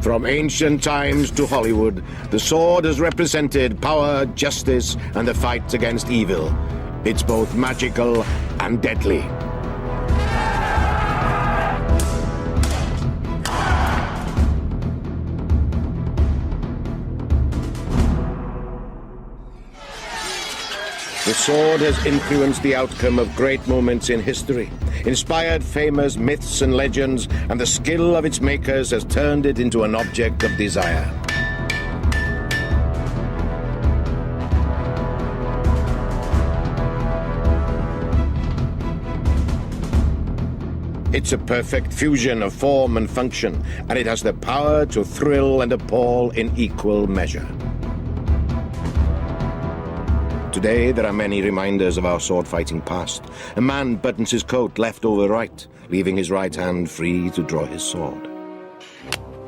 From ancient times to Hollywood, the sword has represented power, justice, and the fight against evil. It's both magical and deadly. The sword has influenced the outcome of great moments in history, inspired famous myths and legends, and the skill of its makers has turned it into an object of desire. It's a perfect fusion of form and function, and it has the power to thrill and appall in equal measure. Today, there are many reminders of our sword-fighting past. A man buttons his coat left over right, leaving his right hand free to draw his sword.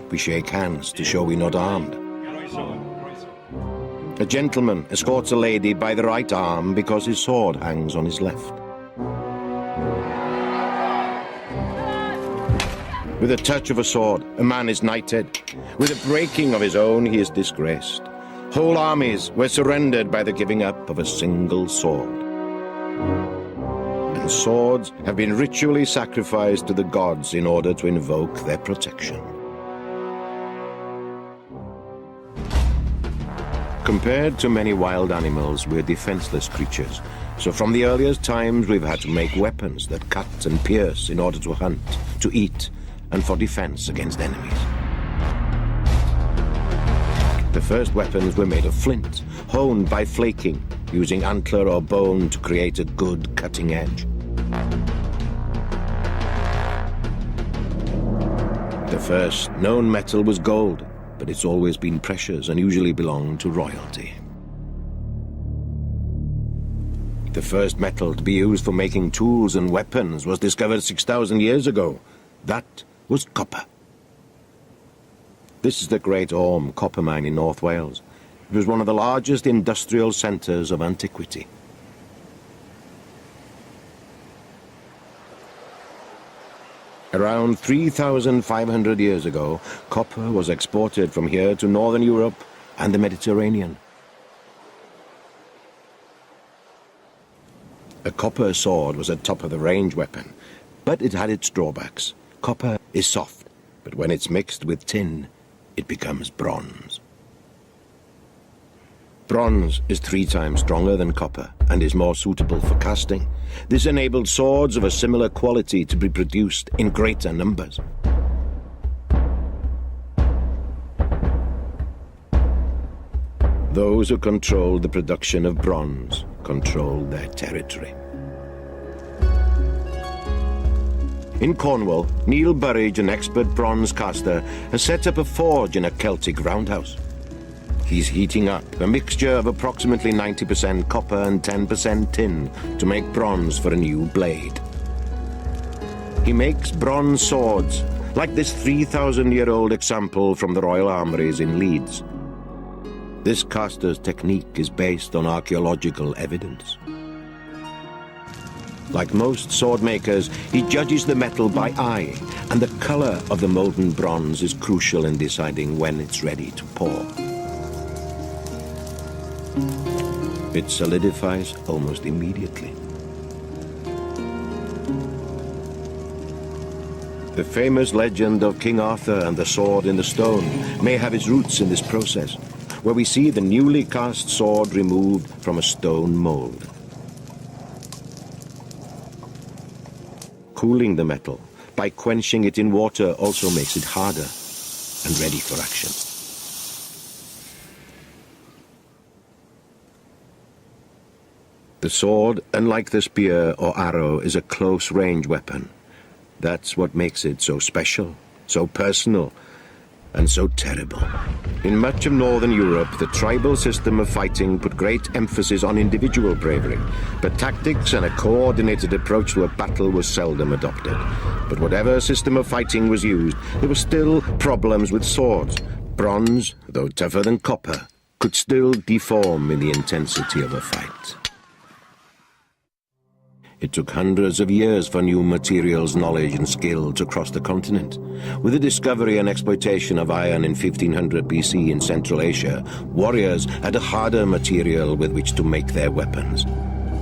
We shake hands to show we're not armed. A gentleman escorts a lady by the right arm because his sword hangs on his left. With a touch of a sword, a man is knighted. With a breaking of his own, he is disgraced. Whole armies were surrendered by the giving up of a single sword. And swords have been ritually sacrificed to the gods in order to invoke their protection. Compared to many wild animals, we're defenseless creatures. So from the earliest times, we've had to make weapons that cut and pierce in order to hunt, to eat, and for defense against enemies. The first weapons were made of flint, honed by flaking, using antler or bone to create a good cutting edge. The first known metal was gold, but it's always been precious and usually belonged to royalty. The first metal to be used for making tools and weapons was discovered 6,000 years ago. That was copper. This is the Great Orme copper mine in North Wales. It was one of the largest industrial centres of antiquity. Around 3,500 years ago, copper was exported from here to Northern Europe and the Mediterranean. A copper sword was a top-of-the-range weapon, but it had its drawbacks. Copper is soft, but when it's mixed with tin, it becomes bronze. Bronze is 3 times stronger than copper and is more suitable for casting. This enabled swords of a similar quality to be produced in greater numbers. Those who controlled the production of bronze controlled their territory. In Cornwall, Neil Burridge, an expert bronze caster, has set up a forge in a Celtic roundhouse. He's heating up a mixture of approximately 90% copper and 10% tin to make bronze for a new blade. He makes bronze swords, like this 3,000-year-old example from the Royal Armouries in Leeds. This caster's technique is based on archaeological evidence. Like most sword makers, he judges the metal by eye, and the color of the molten bronze is crucial in deciding when it's ready to pour. It solidifies almost immediately. The famous legend of King Arthur and the sword in the stone may have its roots in this process, where we see the newly cast sword removed from a stone mold. Cooling the metal by quenching it in water also makes it harder and ready for action. The sword, unlike the spear or arrow, is a close-range weapon. That's what makes it so special, so personal, and so terrible. In much of Northern Europe, the tribal system of fighting put great emphasis on individual bravery, but tactics and a coordinated approach to a battle was seldom adopted. But whatever system of fighting was used, there were still problems with swords. Bronze, though tougher than copper, could still deform in the intensity of a fight. It took hundreds of years for new materials, knowledge and skill to cross the continent. With the discovery and exploitation of iron in 1500 BC in Central Asia, warriors had a harder material with which to make their weapons.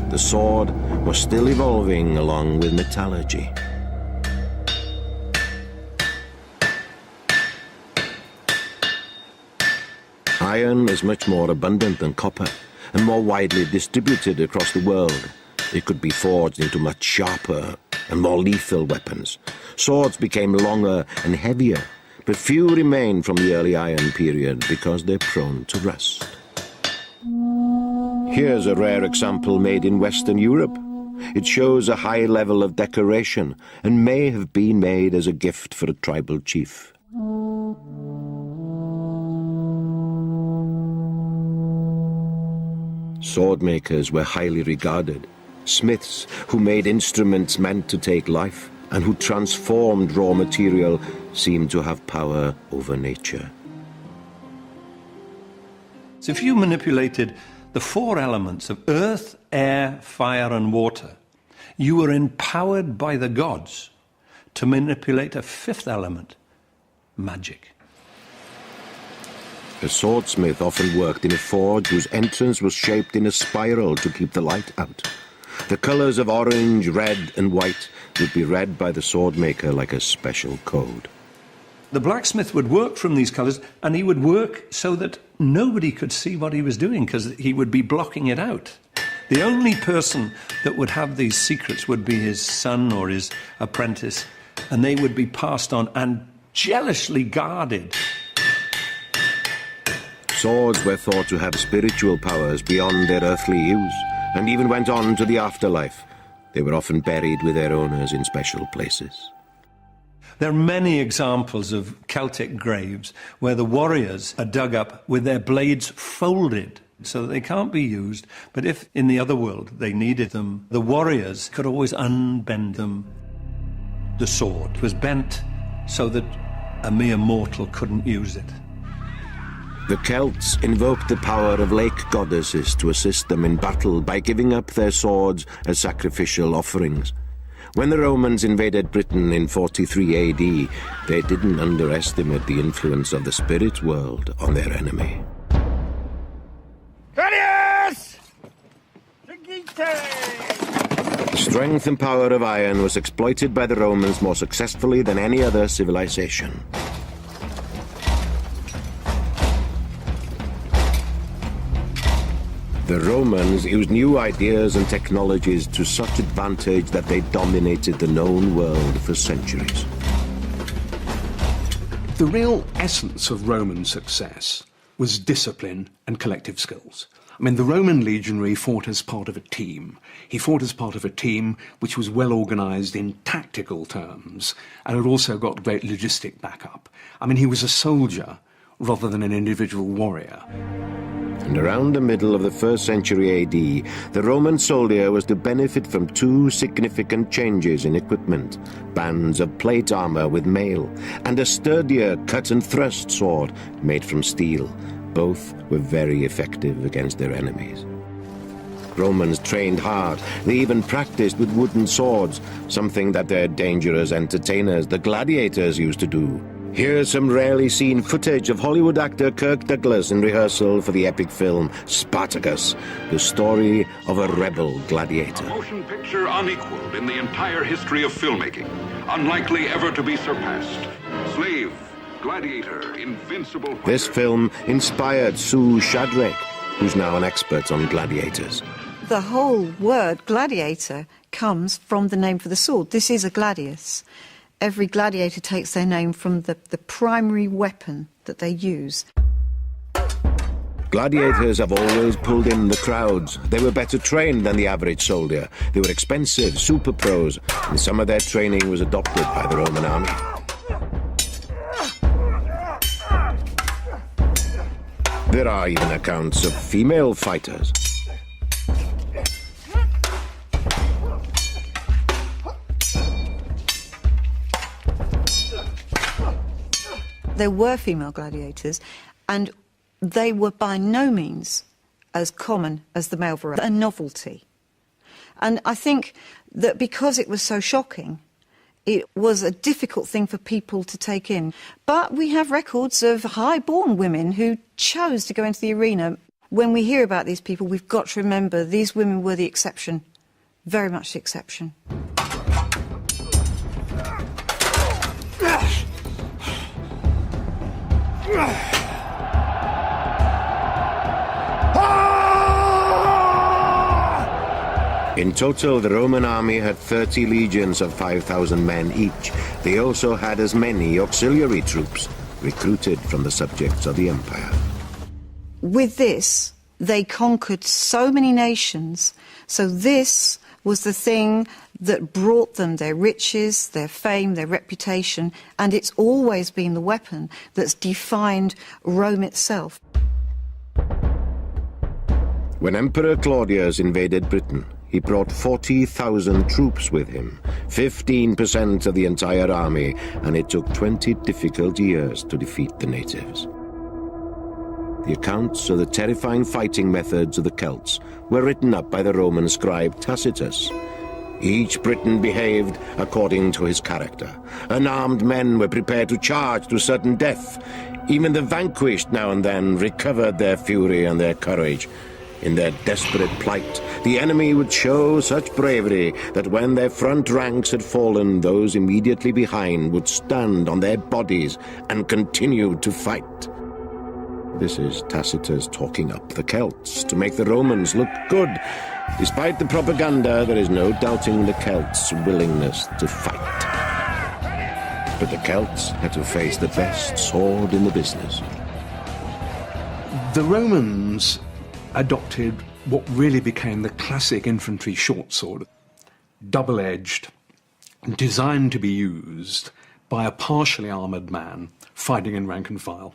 The sword was still evolving along with metallurgy. Iron is much more abundant than copper and more widely distributed across the world. It could be forged into much sharper and more lethal weapons. Swords became longer and heavier, but few remain from the early Iron period because they're prone to rust. Here's a rare example made in Western Europe. It shows a high level of decoration and may have been made as a gift for a tribal chief. Sword makers were highly regarded. Smiths who made instruments meant to take life and who transformed raw material seemed to have power over nature. So if you manipulated the four elements of earth, air, fire and water, you were empowered by the gods to manipulate a fifth element, magic. A swordsmith often worked in a forge whose entrance was shaped in a spiral to keep the light out. The colors of orange, red and white would be read by the swordmaker like a special code. The blacksmith would work from these colors, and he would work so that nobody could see what he was doing because he would be blocking it out. The only person that would have these secrets would be his son or his apprentice, and they would be passed on and jealously guarded. Swords were thought to have spiritual powers beyond their earthly use, and even went on to the afterlife. They were often buried with their owners in special places. There are many examples of Celtic graves where the warriors are dug up with their blades folded so that they can't be used, but if in the other world they needed them, the warriors could always unbend them. The sword was bent so that a mere mortal couldn't use it. The Celts invoked the power of lake goddesses to assist them in battle by giving up their swords as sacrificial offerings. When the Romans invaded Britain in 43 AD, they didn't underestimate the influence of the spirit world on their enemy. Gladius! The strength and power of iron was exploited by the Romans more successfully than any other civilization. The Romans used new ideas and technologies to such advantage that they dominated the known world for centuries. The real essence of Roman success was discipline and collective skills. I mean, the Roman legionary fought as part of a team. He fought as part of a team which was well organized in tactical terms, and had also got great logistic backup. I mean, he was a soldier rather than an individual warrior. And around the middle of the 1st century AD, the Roman soldier was to benefit from two significant changes in equipment: bands of plate armor with mail, and a sturdier cut and thrust sword made from steel. Both were very effective against their enemies. Romans trained hard. They even practiced with wooden swords, something that their dangerous entertainers, the gladiators, used to do. Here's some rarely seen footage of Hollywood actor Kirk Douglas in rehearsal for the epic film Spartacus, the story of a rebel gladiator. A motion picture unequaled in the entire history of filmmaking, unlikely ever to be surpassed. Slave, gladiator, invincible... This film inspired Sue Shadrach, who's now an expert on gladiators. The whole word gladiator comes from the name for the sword. This is a gladius. Every gladiator takes their name from the primary weapon that they use. Gladiators have always pulled in the crowds. They were better trained than the average soldier. They were expensive, super pros, and some of their training was adopted by the Roman army. There are even accounts of female fighters. There were female gladiators, and they were by no means as common as the male variety, a novelty. And I think that because it was so shocking, it was a difficult thing for people to take in. But we have records of high-born women who chose to go into the arena. When we hear about these people, we've got to remember these women were the exception, very much the exception. In total, the Roman army had 30 legions of 5,000 men each. They also had as many auxiliary troops recruited from the subjects of the empire. With this, they conquered so many nations. So this was the thing that brought them their riches, their fame, their reputation, and it's always been the weapon that's defined Rome itself. When Emperor Claudius invaded Britain, he brought 40,000 troops with him, 15% of the entire army, and it took 20 difficult years to defeat the natives. The accounts of the terrifying fighting methods of the Celts were written up by the Roman scribe Tacitus. Each Briton behaved according to his character. Unarmed men were prepared to charge to certain death. Even the vanquished now and then recovered their fury and their courage. In their desperate plight, the enemy would show such bravery that when their front ranks had fallen, those immediately behind would stand on their bodies and continue to fight. This is Tacitus talking up the Celts to make the Romans look good. Despite the propaganda, there is no doubting the Celts' willingness to fight. But the Celts had to face the best sword in the business. The Romans adopted what really became the classic infantry short sword, double-edged, designed to be used by a partially armoured man fighting in rank and file.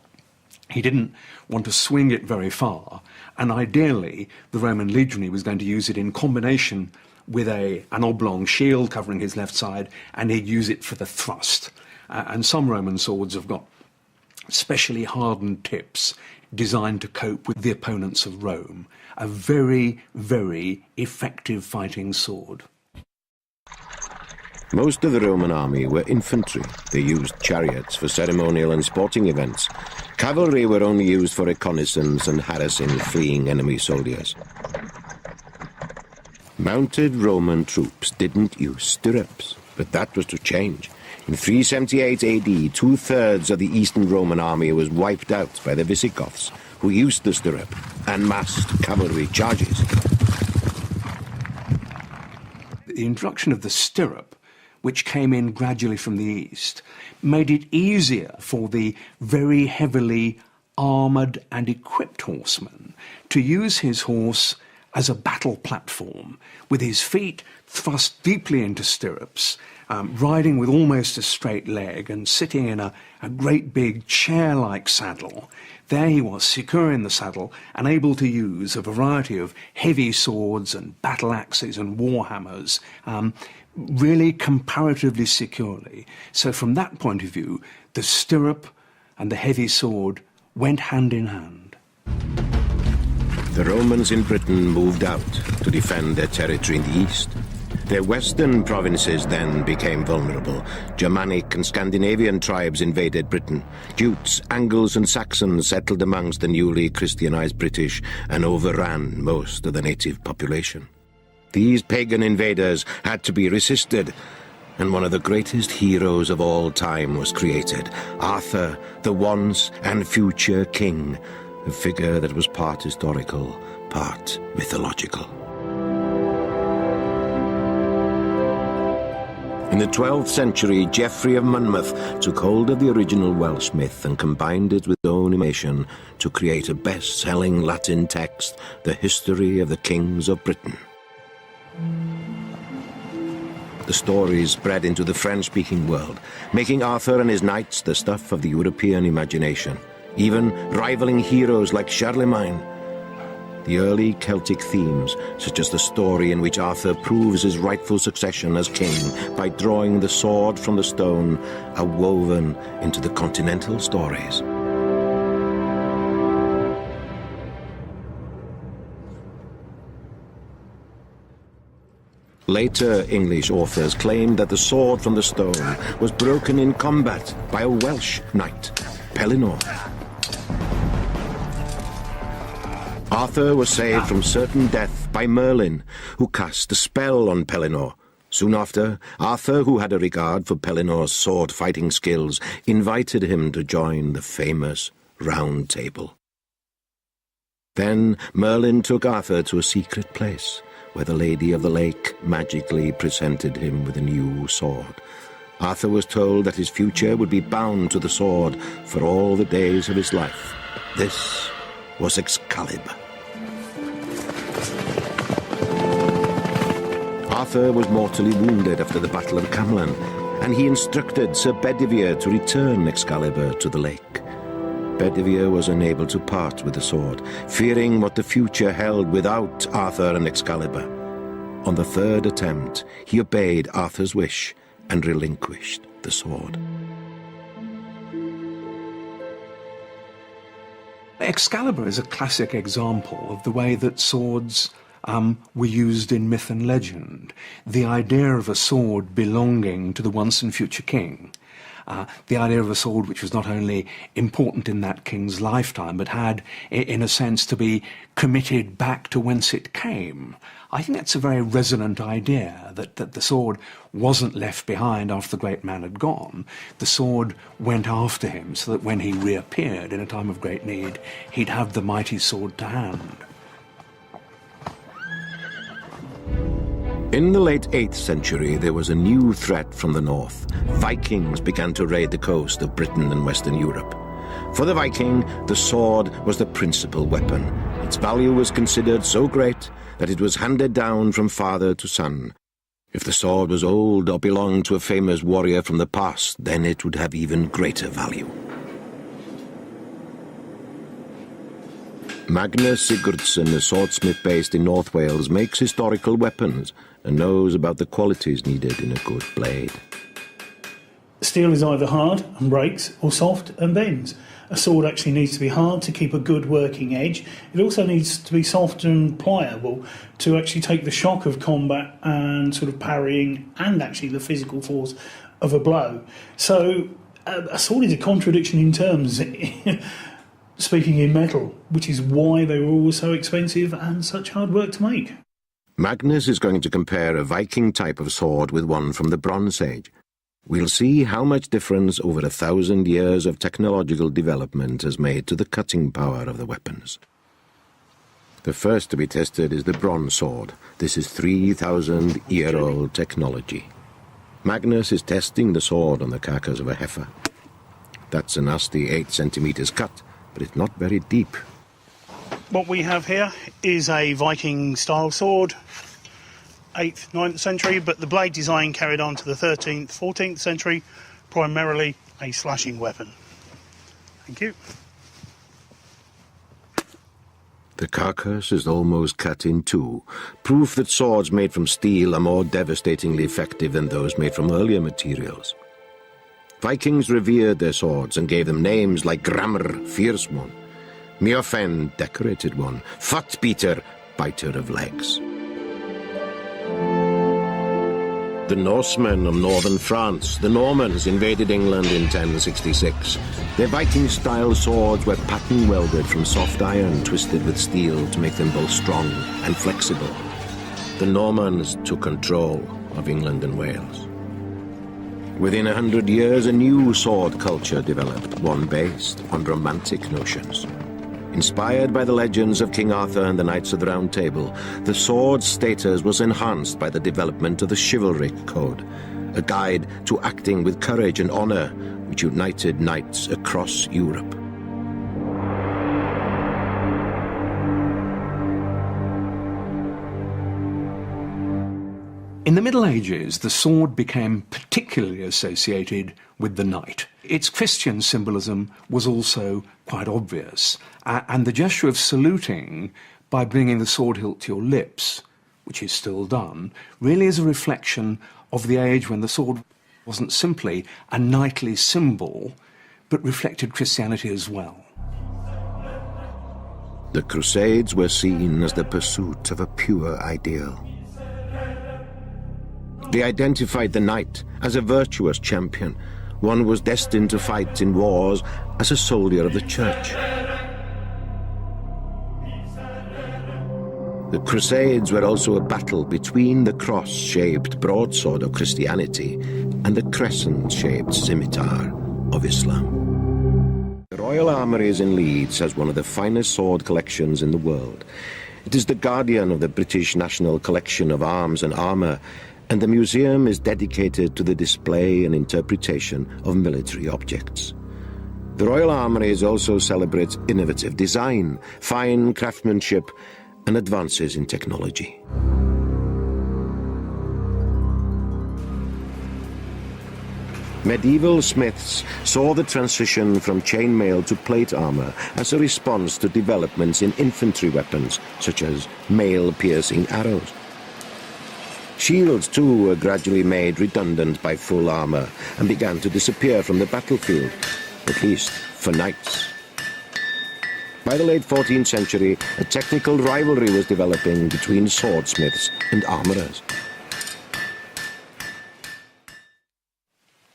He didn't want to swing it very far, and ideally the Roman legionary was going to use it in combination with an oblong shield covering his left side, and he'd use it for the thrust. And some Roman swords have got specially hardened tips designed to cope with the opponents of Rome. A very, very effective fighting sword. Most of the Roman army were infantry. They used chariots for ceremonial and sporting events. Cavalry were only used for reconnaissance and harassing fleeing enemy soldiers. Mounted Roman troops didn't use stirrups, but that was to change. In 378 AD, two-thirds of the Eastern Roman army was wiped out by the Visigoths, who used the stirrup and massed cavalry charges. The introduction of the stirrup, which came in gradually from the east, made it easier for the very heavily armoured and equipped horseman to use his horse as a battle platform, with his feet thrust deeply into stirrups, riding with almost a straight leg and sitting in a great big chair-like saddle. There he was, secure in the saddle and able to use a variety of heavy swords and battle axes and war hammers, really comparatively securely. So from that point of view, the stirrup and the heavy sword went hand in hand. The Romans in Britain moved out to defend their territory in the east. Their western provinces then became vulnerable. Germanic and Scandinavian tribes invaded Britain. Jutes, Angles and Saxons settled amongst the newly Christianized British and overran most of the native population. These pagan invaders had to be resisted, and one of the greatest heroes of all time was created, Arthur, the once and future king, a figure that was part historical, part mythological. In the 12th century, Geoffrey of Monmouth took hold of the original Welsh myth and combined it with his own imagination to create a best-selling Latin text, The History of the Kings of Britain. The stories spread into the French-speaking world, making Arthur and his knights the stuff of the European imagination, even rivaling heroes like Charlemagne. The early Celtic themes, such as the story in which Arthur proves his rightful succession as king by drawing the sword from the stone, are woven into the continental stories. Later English authors claimed that the sword from the stone was broken in combat by a Welsh knight, Pellinor. Arthur was saved from certain death by Merlin, who cast a spell on Pellinor. Soon after, Arthur, who had a regard for Pellinor's sword-fighting skills, invited him to join the famous Round Table. Then Merlin took Arthur to a secret place, where the Lady of the Lake magically presented him with a new sword. Arthur was told that his future would be bound to the sword for all the days of his life. This was Excalibur. Arthur was mortally wounded after the Battle of Camlan, and he instructed Sir Bedivere to return Excalibur to the lake. Bedivere was unable to part with the sword, fearing what the future held without Arthur and Excalibur. On the third attempt, he obeyed Arthur's wish and relinquished the sword. Excalibur is a classic example of the way that swords were used in myth and legend. The idea of a sword belonging to the once and future king. The idea of a sword which was not only important in that king's lifetime, but had, in a sense, to be committed back to whence it came. I think that's a very resonant idea, that the sword wasn't left behind after the great man had gone. The sword went after him so that when he reappeared in a time of great need, he'd have the mighty sword to hand. In the late 8th century, there was a new threat from the north. Vikings began to raid the coast of Britain and Western Europe. For the Viking, the sword was the principal weapon. Its value was considered so great that it was handed down from father to son. If the sword was old or belonged to a famous warrior from the past, then it would have even greater value. Magnus Sigurdsson, a swordsmith based in North Wales, makes historical weapons and knows about the qualities needed in a good blade. Steel is either hard and breaks or soft and bends. A sword actually needs to be hard to keep a good working edge. It also needs to be soft and pliable to actually take the shock of combat and sort of parrying and actually the physical force of a blow. So a sword is a contradiction in terms, speaking in metal, which is why they were always so expensive and such hard work to make. Magnus is going to compare a Viking type of sword with one from the Bronze Age. We'll see how much difference over 1,000 years of technological development has made to the cutting power of the weapons. The first to be tested is the bronze sword. This is 3,000-year-old technology. Magnus is testing the sword on the carcass of a heifer. That's a nasty 8 centimeters cut, but it's not very deep. What we have here is a Viking-style sword, 8th, 9th century, but the blade design carried on to the 13th, 14th century, primarily a slashing weapon. Thank you. The carcass is almost cut in two, proof that swords made from steel are more devastatingly effective than those made from earlier materials. Vikings revered their swords and gave them names like Gramr, fierce one, Mjolnir, decorated one, Fatbiter, biter of legs. The Norsemen of northern France, the Normans, invaded England in 1066. Their Viking-style swords were pattern-welded from soft iron twisted with steel to make them both strong and flexible. The Normans took control of England and Wales. Within 100 years, a new sword culture developed, one based on romantic notions. Inspired by the legends of King Arthur and the Knights of the Round Table, the sword's status was enhanced by the development of the chivalric code, a guide to acting with courage and honor, which united knights across Europe. In the Middle Ages, the sword became particularly associated with the knight. Its Christian symbolism was also quite obvious, and the gesture of saluting by bringing the sword hilt to your lips, which is still done, really is a reflection of the age when the sword wasn't simply a knightly symbol, but reflected Christianity as well. The Crusades were seen as the pursuit of a pure ideal. They identified the knight as a virtuous champion. One was destined to fight in wars as a soldier of the church. The Crusades were also a battle between the cross-shaped broadsword of Christianity and the crescent-shaped scimitar of Islam. The Royal Armouries in Leeds has one of the finest sword collections in the world. It is the guardian of the British National Collection of Arms and Armour, and the museum is dedicated to the display and interpretation of military objects. The Royal Armouries also celebrates innovative design, fine craftsmanship, and advances in technology. Medieval smiths saw the transition from chainmail to plate armour as a response to developments in infantry weapons, such as mail-piercing arrows. Shields, too, were gradually made redundant by full armour and began to disappear from the battlefield, at least for knights. By the late 14th century, a technical rivalry was developing between swordsmiths and armourers.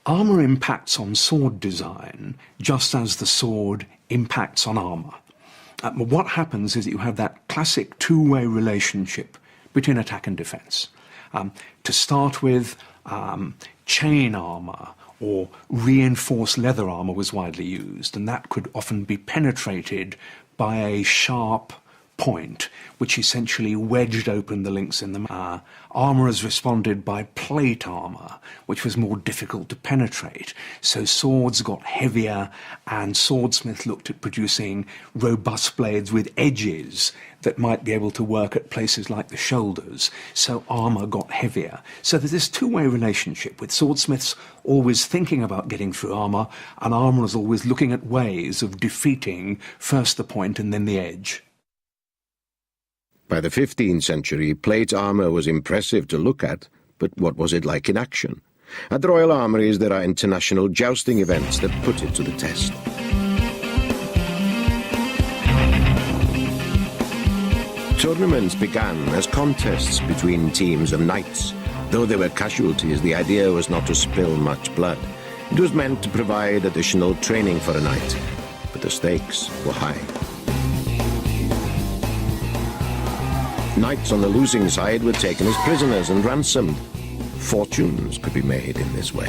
Armour impacts on sword design just as the sword impacts on armour. What happens is that you have that classic two-way relationship between attack and defence. To start with, chain armour or reinforced leather armour was widely used, and that could often be penetrated by a sharp point, which essentially wedged open the links in the armourers responded by plate armour, which was more difficult to penetrate. So swords got heavier, and swordsmiths looked at producing robust blades with edges that might be able to work at places like the shoulders. So armour got heavier. So there's this two-way relationship with swordsmiths always thinking about getting through armour, and armourers always looking at ways of defeating first the point and then the edge. By the 15th century, plate armour was impressive to look at, but what was it like in action? At the Royal Armouries there are international jousting events that put it to the test. Tournaments began as contests between teams of knights. Though there were casualties, the idea was not to spill much blood. It was meant to provide additional training for a knight, but the stakes were high. Knights on the losing side were taken as prisoners and ransomed. Fortunes could be made in this way.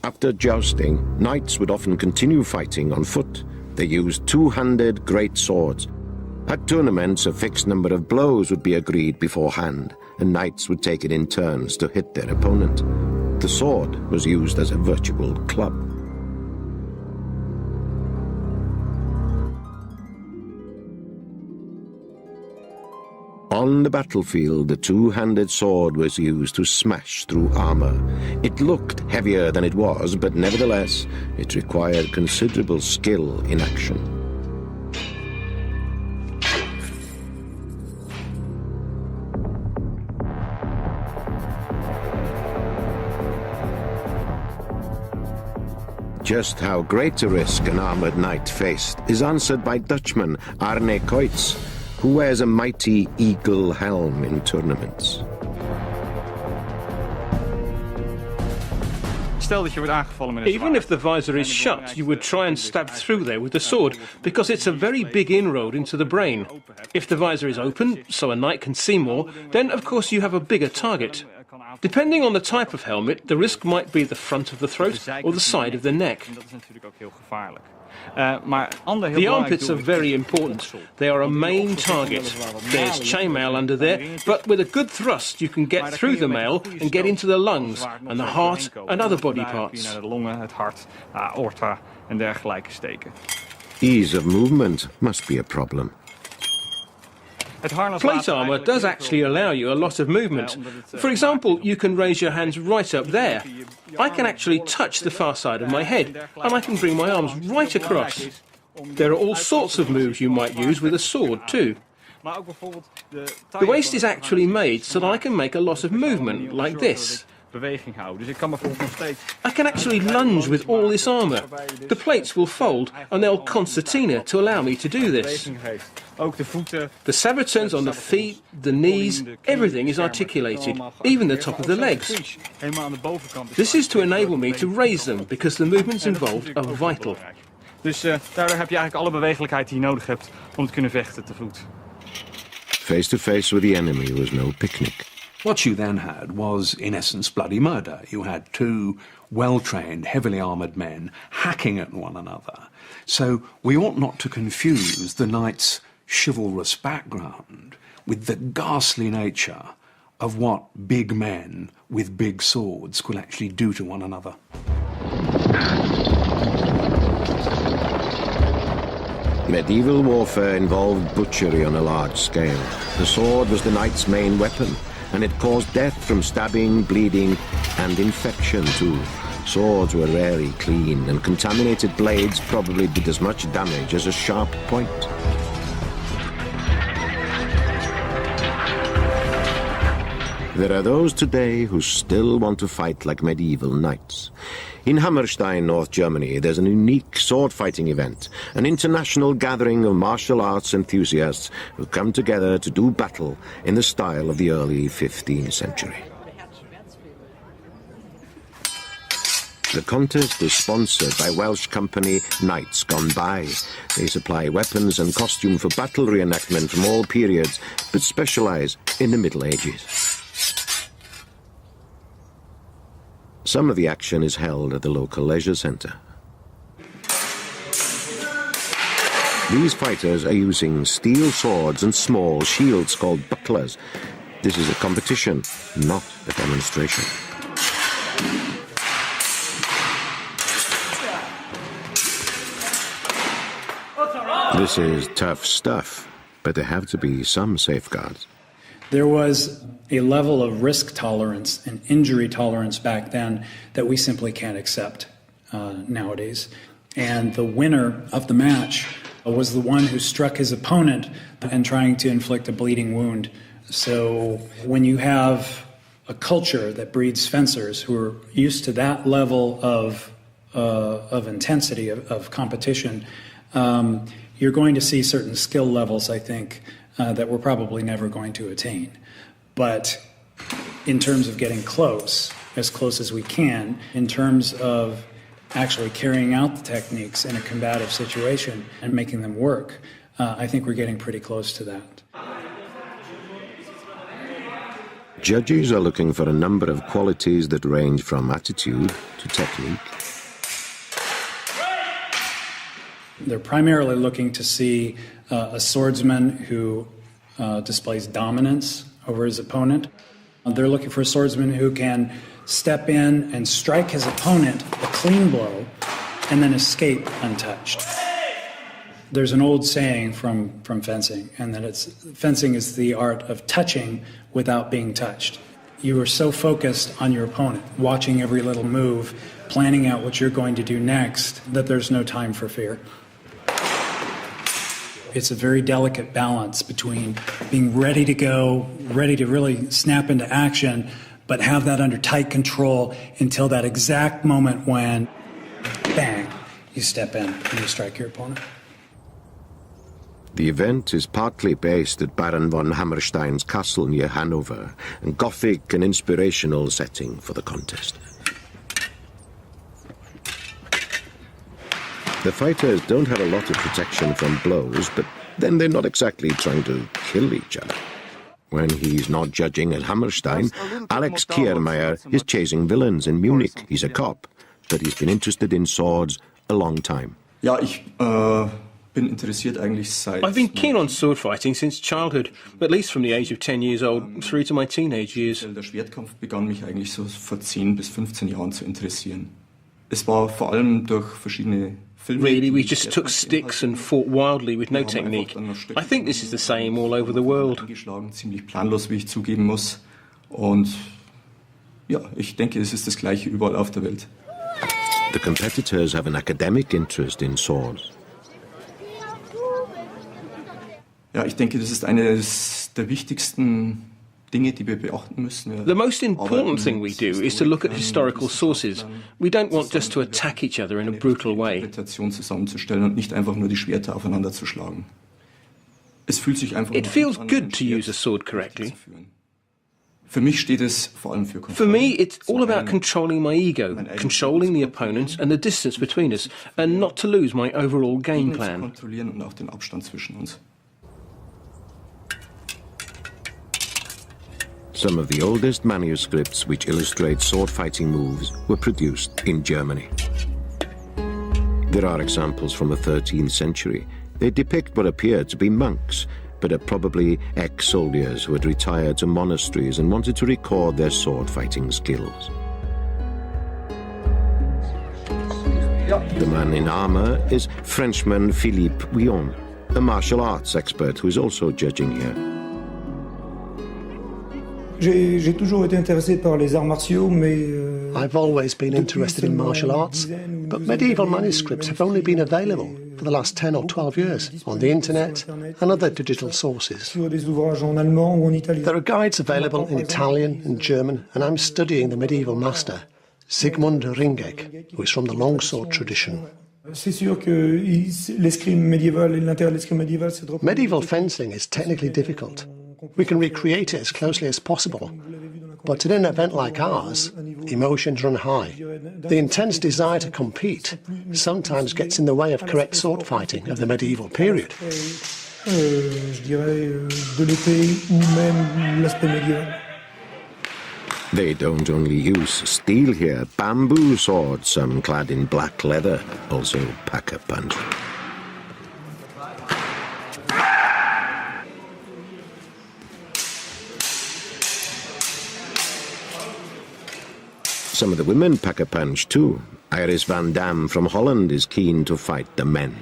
After jousting, knights would often continue fighting on foot. They used two-handed great swords. At tournaments, a fixed number of blows would be agreed beforehand, and knights would take it in turns to hit their opponent. The sword was used as a virtual club. On the battlefield, the two-handed sword was used to smash through armour. It looked heavier than it was, but nevertheless, it required considerable skill in action. Just how great a risk an armoured knight faced is answered by Dutchman Arne Koits, who wears a mighty eagle helm in tournaments. Even if the visor is shut, you would try and stab through there with the sword, because it's a very big inroad into the brain. If the visor is open, so a knight can see more, then of course you have a bigger target. Depending on the type of helmet, the risk might be the front of the throat or the side of the neck. The armpits are very important. They are a main target. There's chainmail under there, but with a good thrust you can get through the mail and get into the lungs and the heart and other body parts. Ease of movement must be a problem. Plate armour does actually allow you a lot of movement. For example, you can raise your hands right up there. I can actually touch the far side of my head, and I can bring my arms right across. There are all sorts of moves you might use with a sword too. The waist is actually made so that I can make a lot of movement, like this. beweging houden. Dus ik kan bijvoorbeeld nog steeds... I can actually lunge with all this armour. The plates will fold and they'll concertina to allow me to do this. Ook de voeten. The sabatons on the feet, the knees, everything is articulated, even the top of the legs. Helemaal aan de bovenkant. This is to enable me to raise them because the movements involved are vital. Dus daardoor heb je eigenlijk alle bewegelijkheid die je nodig hebt om te kunnen vechten te voet. Face to face with the enemy was no picnic. What you then had was, in essence, bloody murder. You had two well-trained, heavily armoured men hacking at one another. So we ought not to confuse the knight's chivalrous background with the ghastly nature of what big men with big swords could actually do to one another. Medieval warfare involved butchery on a large scale. The sword was the knight's main weapon, and it caused death from stabbing, bleeding, and infection too. Swords were rarely clean, and contaminated blades probably did as much damage as a sharp point. There are those today who still want to fight like medieval knights. In Hammerstein, North Germany, there's an unique sword-fighting event, an international gathering of martial arts enthusiasts who come together to do battle in the style of the early 15th century. The contest is sponsored by Welsh company Knights Gone By. They supply weapons and costume for battle reenactment from all periods, but specialise in the Middle Ages. Some of the action is held at the local leisure centre. These fighters are using steel swords and small shields called bucklers. This is a competition, not a demonstration. This is tough stuff, but there have to be some safeguards. There was a level of risk tolerance and injury tolerance back then that we simply can't accept nowadays. And the winner of the match was the one who struck his opponent and trying to inflict a bleeding wound. So when you have a culture that breeds fencers who are used to that level of intensity, of competition, you're going to see certain skill levels, I think, that we're probably never going to attain. But in terms of getting close as we can, in terms of actually carrying out the techniques in a combative situation and making them work, I think we're getting pretty close to that. Judges are looking for a number of qualities that range from attitude to technique. They're primarily looking to see a swordsman who displays dominance over his opponent. They're looking for a swordsman who can step in and strike his opponent a clean blow and then escape untouched. There's an old saying from fencing, and that fencing is the art of touching without being touched. You are so focused on your opponent, watching every little move, planning out what you're going to do next, that there's no time for fear. It's a very delicate balance between being ready to go, ready to really snap into action, but have that under tight control until that exact moment when, bang, you step in and you strike your opponent. The event is partly based at Baron von Hammerstein's castle near Hanover, a Gothic and inspirational setting for the contest. The fighters don't have a lot of protection from blows, but then they're not exactly trying to kill each other. When he's not judging at Hammerstein, Alex Kiermeier is chasing villains in Munich. He's a cop, but he's been interested in swords a long time. I've been keen on sword fighting since childhood, at least from the age of 10 years old through to my teenage years. Der Schwertkampf begann mich eigentlich so vor 10 bis 15 Jahren zu interessieren. Es war vor allem durch verschiedene Filme. Really, we just took sticks and fought wildly with no technique. I think this is the same all over the world. Ziemlich planlos, wie ich zugeben muss. Und ja, ich denke, es ist das Gleiche überall auf der Welt. The competitors have an academic interest in swords. Ja, ich denke, das ist eines der wichtigsten The most important thing we do is to look at historical sources. We don't want just to attack each other in a brutal way. It feels good to use a sword correctly. For me, it's all about controlling my ego, controlling the opponent and the distance between us, and not to lose my overall game plan. Some of the oldest manuscripts which illustrate sword fighting moves were produced in Germany. There are examples from the 13th century. They depict what appear to be monks, but are probably ex-soldiers who had retired to monasteries and wanted to record their sword-fighting skills. The man in armour is Frenchman Philippe Guillon, a martial arts expert who is also judging here. I've always been interested in martial arts, but medieval manuscripts have only been available for the last 10 or 12 years on the internet and other digital sources. There are guides available in Italian and German, and I'm studying the medieval master, Sigmund Ringegg, who is from the longsword tradition. Medieval fencing is technically difficult. We can recreate it as closely as possible. But in an event like ours, emotions run high. The intense desire to compete sometimes gets in the way of correct sword fighting of the medieval period. They don't only use steel here. Bamboo swords, some clad in black leather, also pack a punch. Some of the women pack a punch too. Iris van Dam from Holland is keen to fight the men.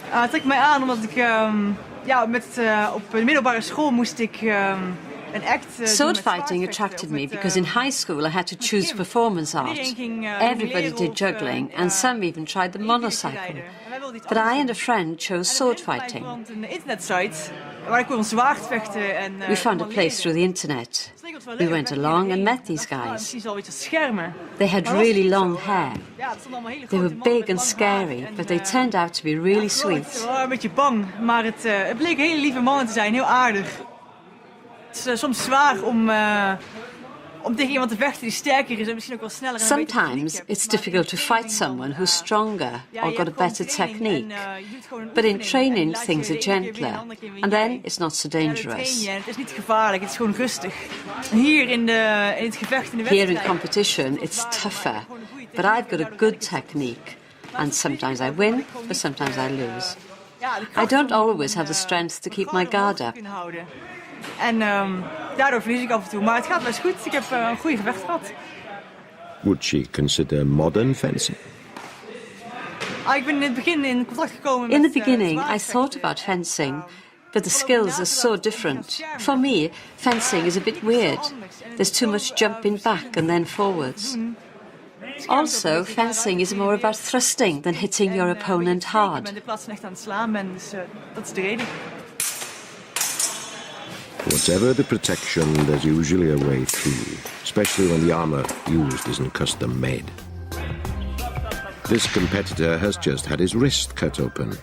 Het trekt mij aan omdat ik op de middelbare school moest ik een act. Sword fighting attracted me because in high school I had to choose performance art. Everybody did juggling and some even tried the monocycle. But I and a friend chose sword fighting. We found a place through the internet. We went along and met these guys. They had really long hair. They were big and scary, but they turned out to be really sweet. Een beetje bang, maar het bleken hele lieve mannen te zijn, heel aardig. Het is soms zwaar om tegen iemand te vechten die sterker is en misschien ook wel sneller. Sometimes it's difficult to fight someone who's stronger or got a better technique. But in training things are gentler and then it's not so dangerous. Het is niet gevaarlijk, het is gewoon rustig. Hier in het gevecht in de wedstrijd. Here in competition it's tougher, but I've got a good technique and sometimes I win, but sometimes I lose. I don't always have the strength to keep my guard up. En daardoor verlies ik af en toe. Maar het gaat best goed. Ik heb een goede gevecht gehad. Would she consider modern fencing? Ik ben in het begin in contact gekomen met... In the beginning, I thought about fencing, but the skills are so different. For me, fencing is a bit weird. There's too much jumping back and then forwards. Also, fencing is more about thrusting than hitting your opponent hard. Ik ben de plaats echt aan het slaan ben, dus dat is de reden. Whatever the protection, there's usually a way through, especially when the armour used isn't custom made. This competitor has just had his wrist cut open.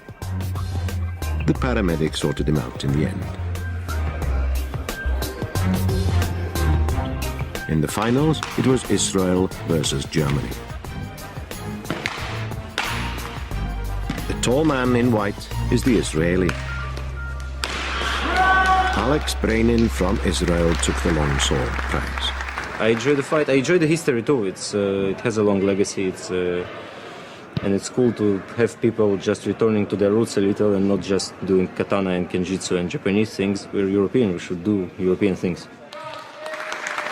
The paramedic sorted him out in the end. In the finals, it was Israel versus Germany. The tall man in white is the Israeli. Alex Brainin from Israel took the longsword prize. I enjoy the fight. I enjoy the history too. It has a long legacy. And it's cool to have people just returning to their roots a little and not just doing katana and kenjutsu and Japanese things. We're European. We should do European things.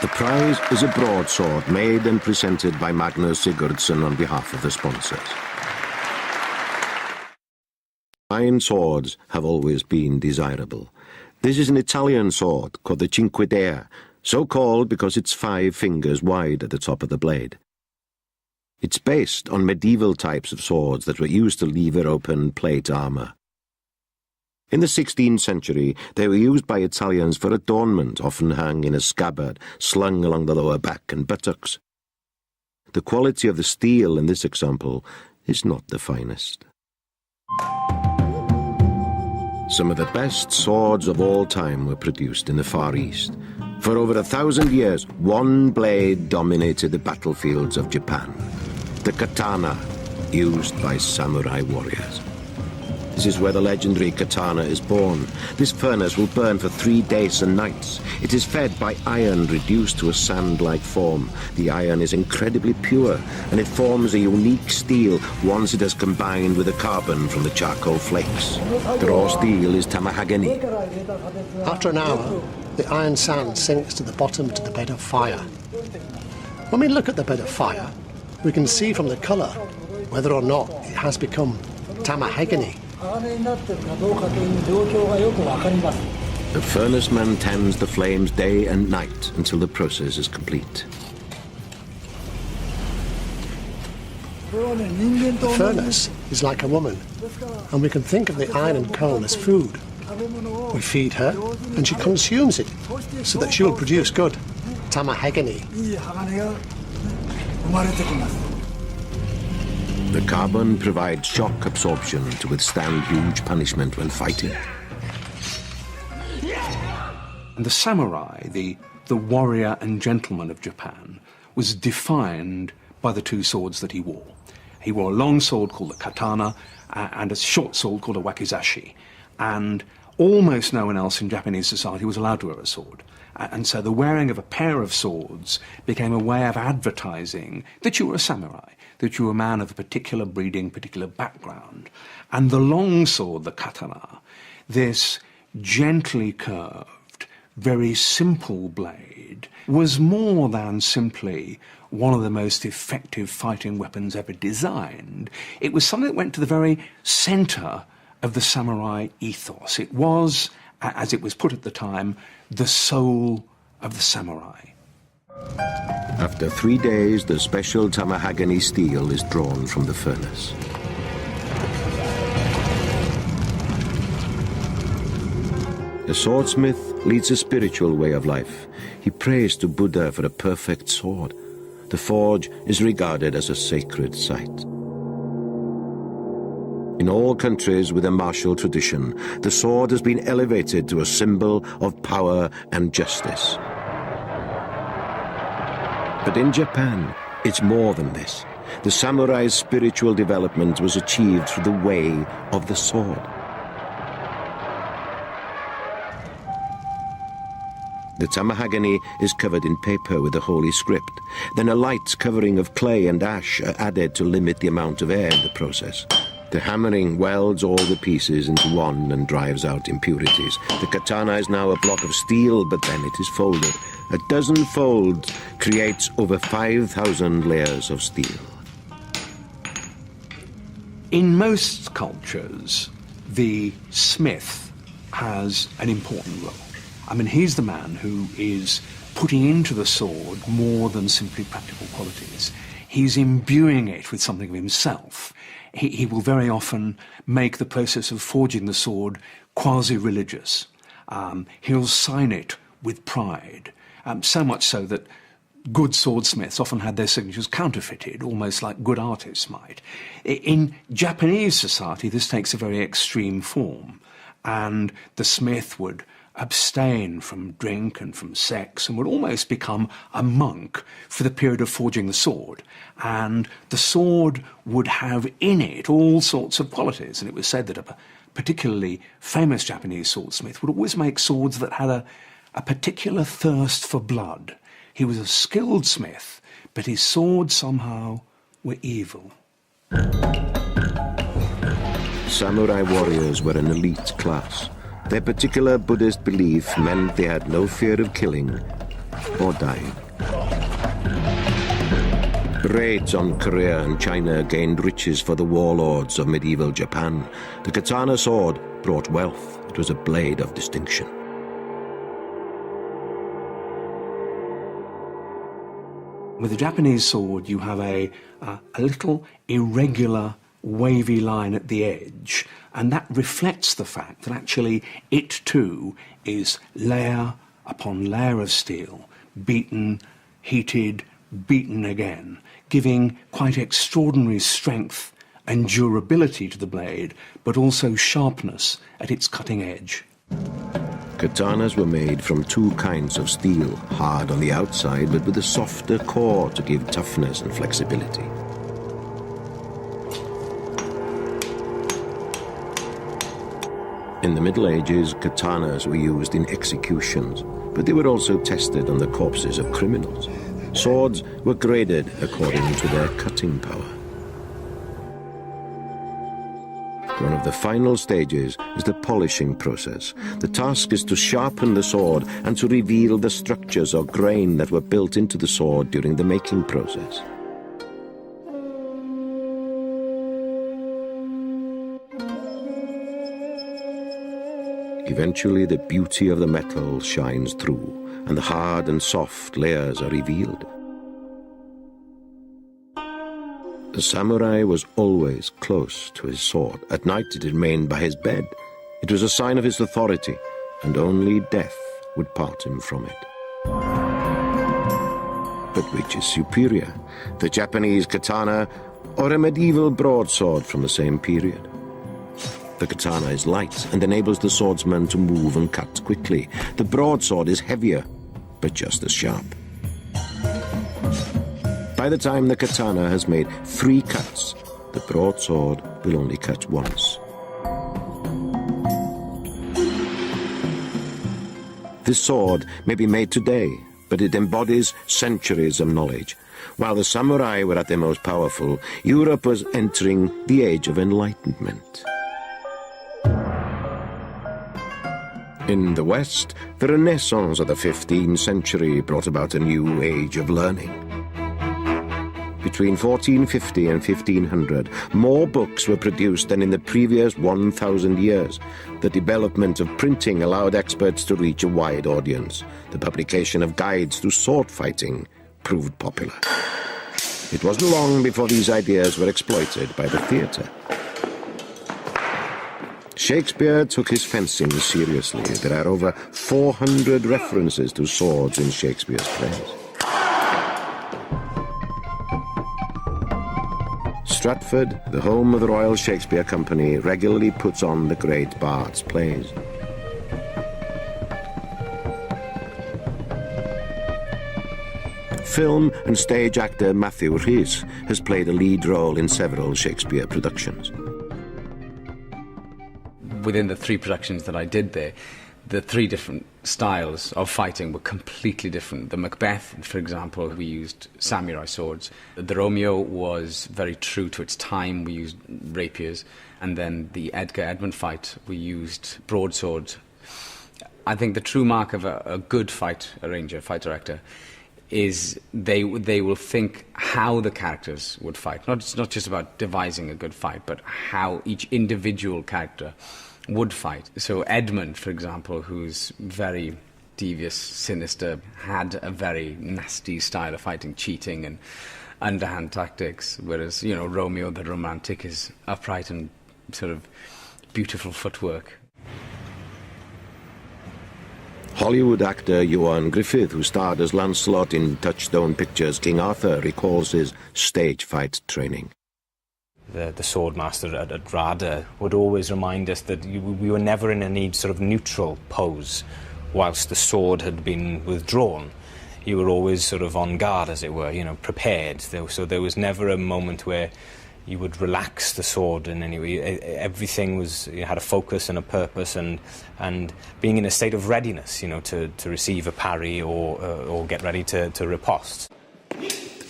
The prize is a broadsword made and presented by Magnus Sigurdsson on behalf of the sponsors. Iron swords have always been desirable. This is an Italian sword called the Cinque Dea, so called because it's 5 fingers wide at the top of the blade. It's based on medieval types of swords that were used to lever open plate armour. In the 16th century, they were used by Italians for adornment, often hung in a scabbard, slung along the lower back and buttocks. The quality of the steel in this example is not the finest. Some of the best swords of all time were produced in the Far East. For over 1,000 years, one blade dominated the battlefields of Japan, the katana, used by samurai warriors. This is where the legendary katana is born. This furnace will burn for 3 days and nights. It is fed by iron reduced to a sand-like form. The iron is incredibly pure, and it forms a unique steel once it has combined with the carbon from the charcoal flakes. The raw steel is tamahagani. After an hour, the iron sand sinks to the bottom to the bed of fire. When we look at the bed of fire, we can see from the colour whether or not it has become tamahagani. The furnace man tends the flames day and night until the process is complete. The furnace is like a woman, and we can think of the iron and coal as food. We feed her, and she consumes it, so that she will produce good tamahagani. The carbon provides shock absorption to withstand huge punishment when fighting. And the samurai, the warrior and gentleman of Japan, was defined by the two swords that he wore. He wore a long sword called the katana and a short sword called a wakizashi. And almost no one else in Japanese society was allowed to wear a sword. And so the wearing of a pair of swords became a way of advertising that you were a samurai, that you were a man of a particular breeding, particular background. And the long sword, the katana, this gently curved, very simple blade, was more than simply one of the most effective fighting weapons ever designed. It was something that went to the very centre of the samurai ethos. It was, as it was put at the time, the soul of the samurai. After 3 days, the special tamahagani steel is drawn from the furnace. The swordsmith leads a spiritual way of life. He prays to Buddha for a perfect sword. The forge is regarded as a sacred site. In all countries with a martial tradition, the sword has been elevated to a symbol of power and justice. But in Japan, it's more than this. The samurai's spiritual development was achieved through the way of the sword. The tamahagani is covered in paper with the holy script. Then a light covering of clay and ash are added to limit the amount of air in the process. The hammering welds all the pieces into one and drives out impurities. The katana is now a block of steel, but then it is folded. A dozen folds creates over 5,000 layers of steel. In most cultures, the smith has an important role. I mean, he's the man who is putting into the sword more than simply practical qualities. He's imbuing it with something of himself. He will very often make the process of forging the sword quasi-religious. He'll sign it with pride, so much so that good swordsmiths often had their signatures counterfeited, almost like good artists might. In Japanese society, this takes a very extreme form, and the smith would abstain from drink and from sex and would almost become a monk for the period of forging the sword. And the sword would have in it all sorts of qualities. And it was said that a particularly famous Japanese swordsmith would always make swords that had a particular thirst for blood. He was a skilled smith, but his swords somehow were evil. Samurai warriors were an elite class. Their particular Buddhist belief meant they had no fear of killing or dying. Raids on Korea and China gained riches for the warlords of medieval Japan. The katana sword brought wealth. It was a blade of distinction. With a Japanese sword, you have a little irregular wavy line at the edge, and that reflects the fact that actually it too is layer upon layer of steel, beaten, heated, beaten again, giving quite extraordinary strength and durability to the blade, but also sharpness at its cutting edge. Katanas were made from two kinds of steel, hard on the outside but with a softer core to give toughness and flexibility. In the Middle Ages, katanas were used in executions, but they were also tested on the corpses of criminals. Swords were graded according to their cutting power. One of the final stages is the polishing process. The task is to sharpen the sword and to reveal the structures or grain that were built into the sword during the making process. Eventually, the beauty of the metal shines through, and the hard and soft layers are revealed. The samurai was always close to his sword. At night it remained by his bed. It was a sign of his authority, and only death would part him from it. But which is superior, the Japanese katana or a medieval broadsword from the same period? The katana is light and enables the swordsman to move and cut quickly. The broadsword is heavier, but just as sharp. By the time the katana has made 3 cuts, the broadsword will only cut once. This sword may be made today, but it embodies centuries of knowledge. While the samurai were at their most powerful, Europe was entering the age of enlightenment. In the West, the Renaissance of the 15th century brought about a new age of learning. Between 1450 and 1500, more books were produced than in the previous 1,000 years. The development of printing allowed experts to reach a wide audience. The publication of guides to sword fighting proved popular. It wasn't long before these ideas were exploited by the theatre. Shakespeare took his fencing seriously. There are over 400 references to swords in Shakespeare's plays. Stratford, the home of the Royal Shakespeare Company, regularly puts on the great bard's plays. Film and stage actor Matthew Rhys has played a lead role in several Shakespeare productions. Within the 3 productions that I did there, the 3 different styles of fighting were completely different. The Macbeth, for example, we used samurai swords. The Romeo was very true to its time. We used rapiers. And then the Edgar Edmund fight, we used broadswords. I think the true mark of a good fight arranger, fight director, is they will think how the characters would fight. It's not just about devising a good fight, but how each individual character would fight. So Edmund, for example, who's very devious, sinister, had a very nasty style of fighting, cheating and underhand tactics, whereas, Romeo the romantic is upright and sort of beautiful footwork. Hollywood actor Ewan Griffith, who starred as Lancelot in Touchstone Pictures' King Arthur, recalls his stage fight training. The swordmaster at RADA would always remind us that we were never in any sort of neutral pose whilst the sword had been withdrawn. You were always sort of on guard, as it were, prepared. So there was never a moment where you would relax the sword in any way. Everything had a focus and a purpose, and being in a state of readiness, to receive a parry or get ready to riposte.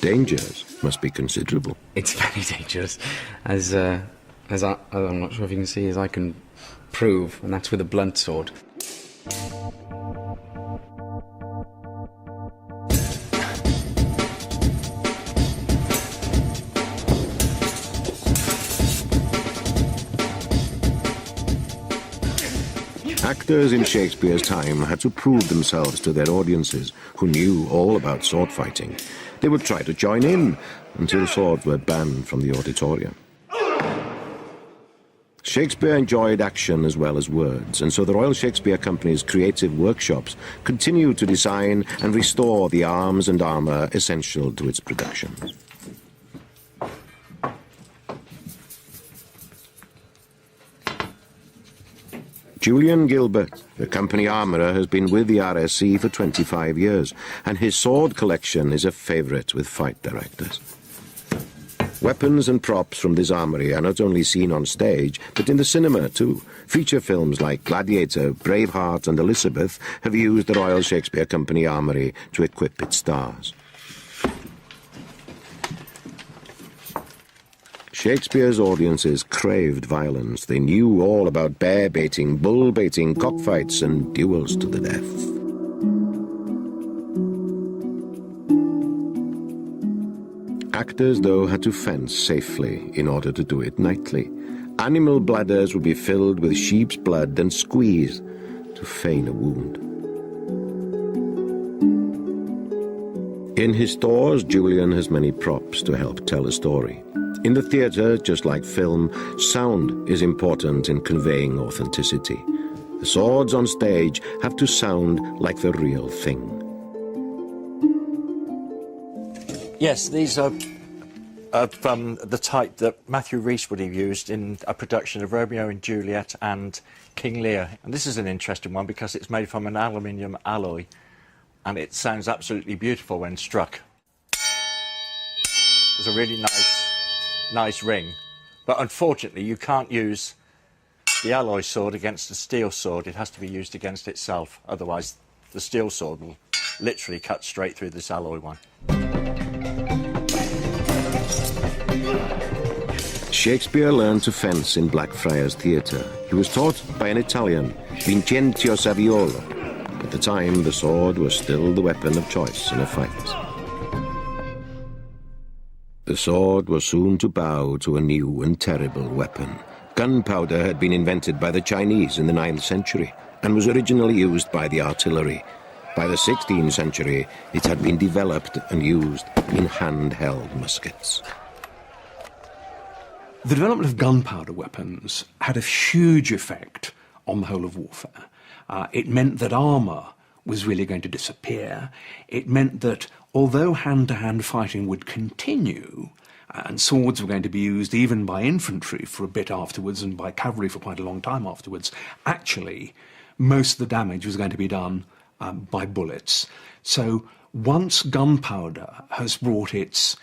Dangers must be considerable. It's very dangerous, as I'm not sure if you can see, as I can prove, and that's with a blunt sword. Actors in Shakespeare's time had to prove themselves to their audiences, who knew all about sword fighting. They would try to join in until swords were banned from the auditorium. Shakespeare enjoyed action as well as words, and so the Royal Shakespeare Company's creative workshops continue to design and restore the arms and armour essential to its production. Julian Gilbert, the company armourer, has been with the RSC for 25 years, and his sword collection is a favourite with fight directors. Weapons and props from this armoury are not only seen on stage, but in the cinema too. Feature films like Gladiator, Braveheart and Elizabeth have used the Royal Shakespeare Company armoury to equip its stars. Shakespeare's audiences craved violence. They knew all about bear baiting, bull baiting, cockfights and duels to the death. Actors, though, had to fence safely in order to do it nightly. Animal bladders would be filled with sheep's blood and squeezed to feign a wound. In his stores, Julian has many props to help tell a story. In the theatre, just like film, sound is important in conveying authenticity. The swords on stage have to sound like the real thing. Yes, these are from the type that Matthew Rhys would have used in a production of Romeo and Juliet and King Lear. And this is an interesting one because it's made from an aluminium alloy and it sounds absolutely beautiful when struck. It's a really nice ring. But unfortunately, you can't use the alloy sword against a steel sword. It has to be used against itself. Otherwise, the steel sword will literally cut straight through this alloy one. Shakespeare learned to fence in Blackfriars Theatre. He was taught by an Italian, Vincenzio Saviolo. At the time, the sword was still the weapon of choice in a fight. The sword was soon to bow to a new and terrible weapon. Gunpowder had been invented by the Chinese in the 9th century and was originally used by the artillery. By the 16th century, it had been developed and used in handheld muskets. The development of gunpowder weapons had a huge effect on the whole of warfare. It meant that armour was really going to disappear. It meant that although hand-to-hand fighting would continue, and swords were going to be used even by infantry for a bit afterwards and by cavalry for quite a long time afterwards, actually most of the damage was going to be done by bullets. So once gunpowder has brought its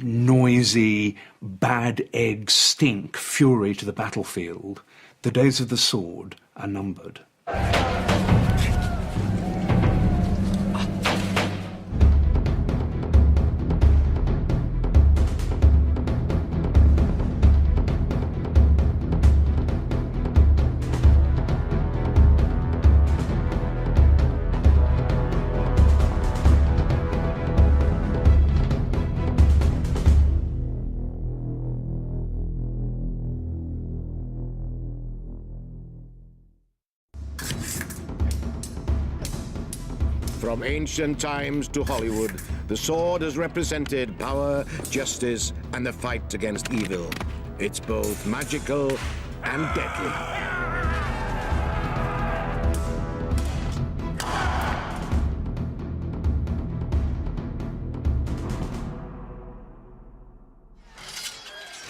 noisy, bad egg stink fury to the battlefield, the days of the sword are numbered. From ancient times to Hollywood, the sword has represented power, justice, and the fight against evil. It's both magical and deadly.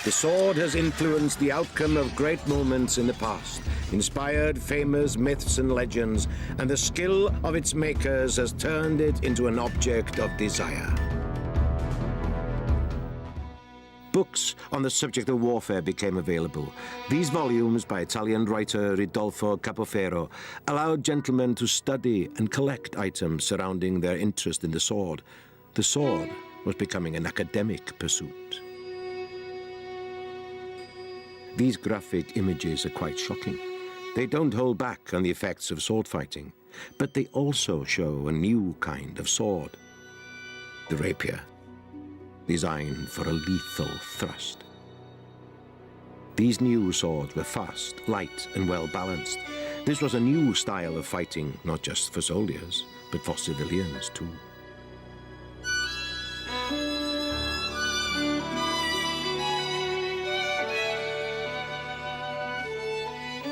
The sword has influenced the outcome of great moments in the past, inspired famous myths and legends, and the skill of its makers has turned it into an object of desire. Books on the subject of warfare became available. These volumes by Italian writer Ridolfo Capoferro allowed gentlemen to study and collect items surrounding their interest in the sword. The sword was becoming an academic pursuit. These graphic images are quite shocking. They don't hold back on the effects of sword fighting, but they also show a new kind of sword. The rapier, designed for a lethal thrust. These new swords were fast, light, and well balanced. This was a new style of fighting, not just for soldiers, but for civilians too.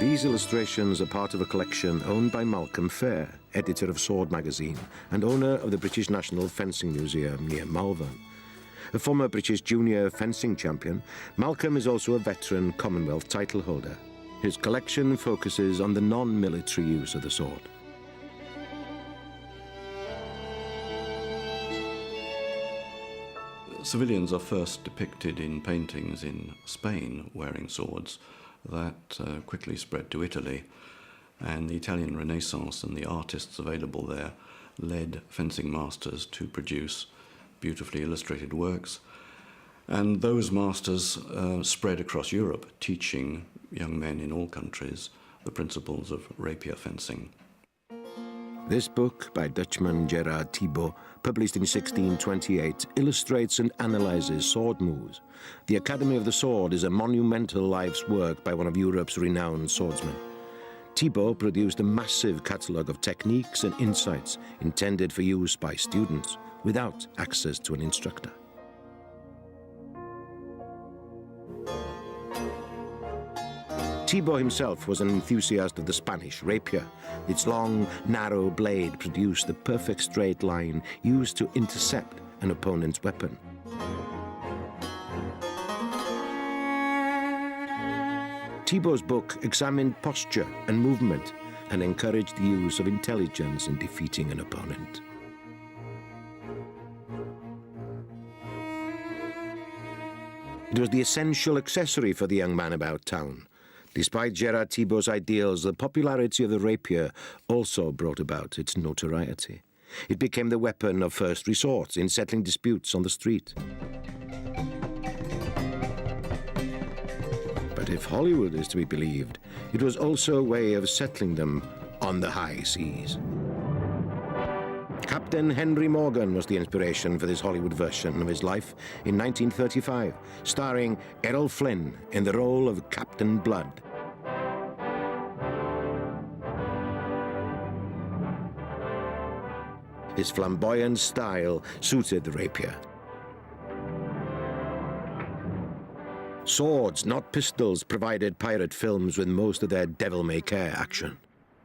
These illustrations are part of a collection owned by Malcolm Fair, editor of Sword magazine and owner of the British National Fencing Museum near Malvern. A former British junior fencing champion, Malcolm is also a veteran Commonwealth title holder. His collection focuses on the non-military use of the sword. Civilians are first depicted in paintings in Spain wearing swords that quickly spread to Italy, and the Italian Renaissance and the artists available there led fencing masters to produce beautifully illustrated works, and those masters spread across Europe, teaching young men in all countries the principles of rapier fencing. This book by Dutchman Gerard Thibaut, published in 1628, illustrates and analyzes sword moves. The Academy of the Sword is a monumental life's work by one of Europe's renowned swordsmen. Thibaut produced a massive catalogue of techniques and insights intended for use by students without access to an instructor. Thibaut himself was an enthusiast of the Spanish rapier. Its long, narrow blade produced the perfect straight line used to intercept an opponent's weapon. Thibaut's book examined posture and movement and encouraged the use of intelligence in defeating an opponent. It was the essential accessory for the young man about town. Despite Gerard Thibaut's ideals, the popularity of the rapier also brought about its notoriety. It became the weapon of first resort in settling disputes on the street. But if Hollywood is to be believed, it was also a way of settling them on the high seas. Captain Henry Morgan was the inspiration for this Hollywood version of his life in 1935, starring Errol Flynn in the role of Captain Blood. His flamboyant style suited the rapier. Swords, not pistols, provided pirate films with most of their devil-may-care action.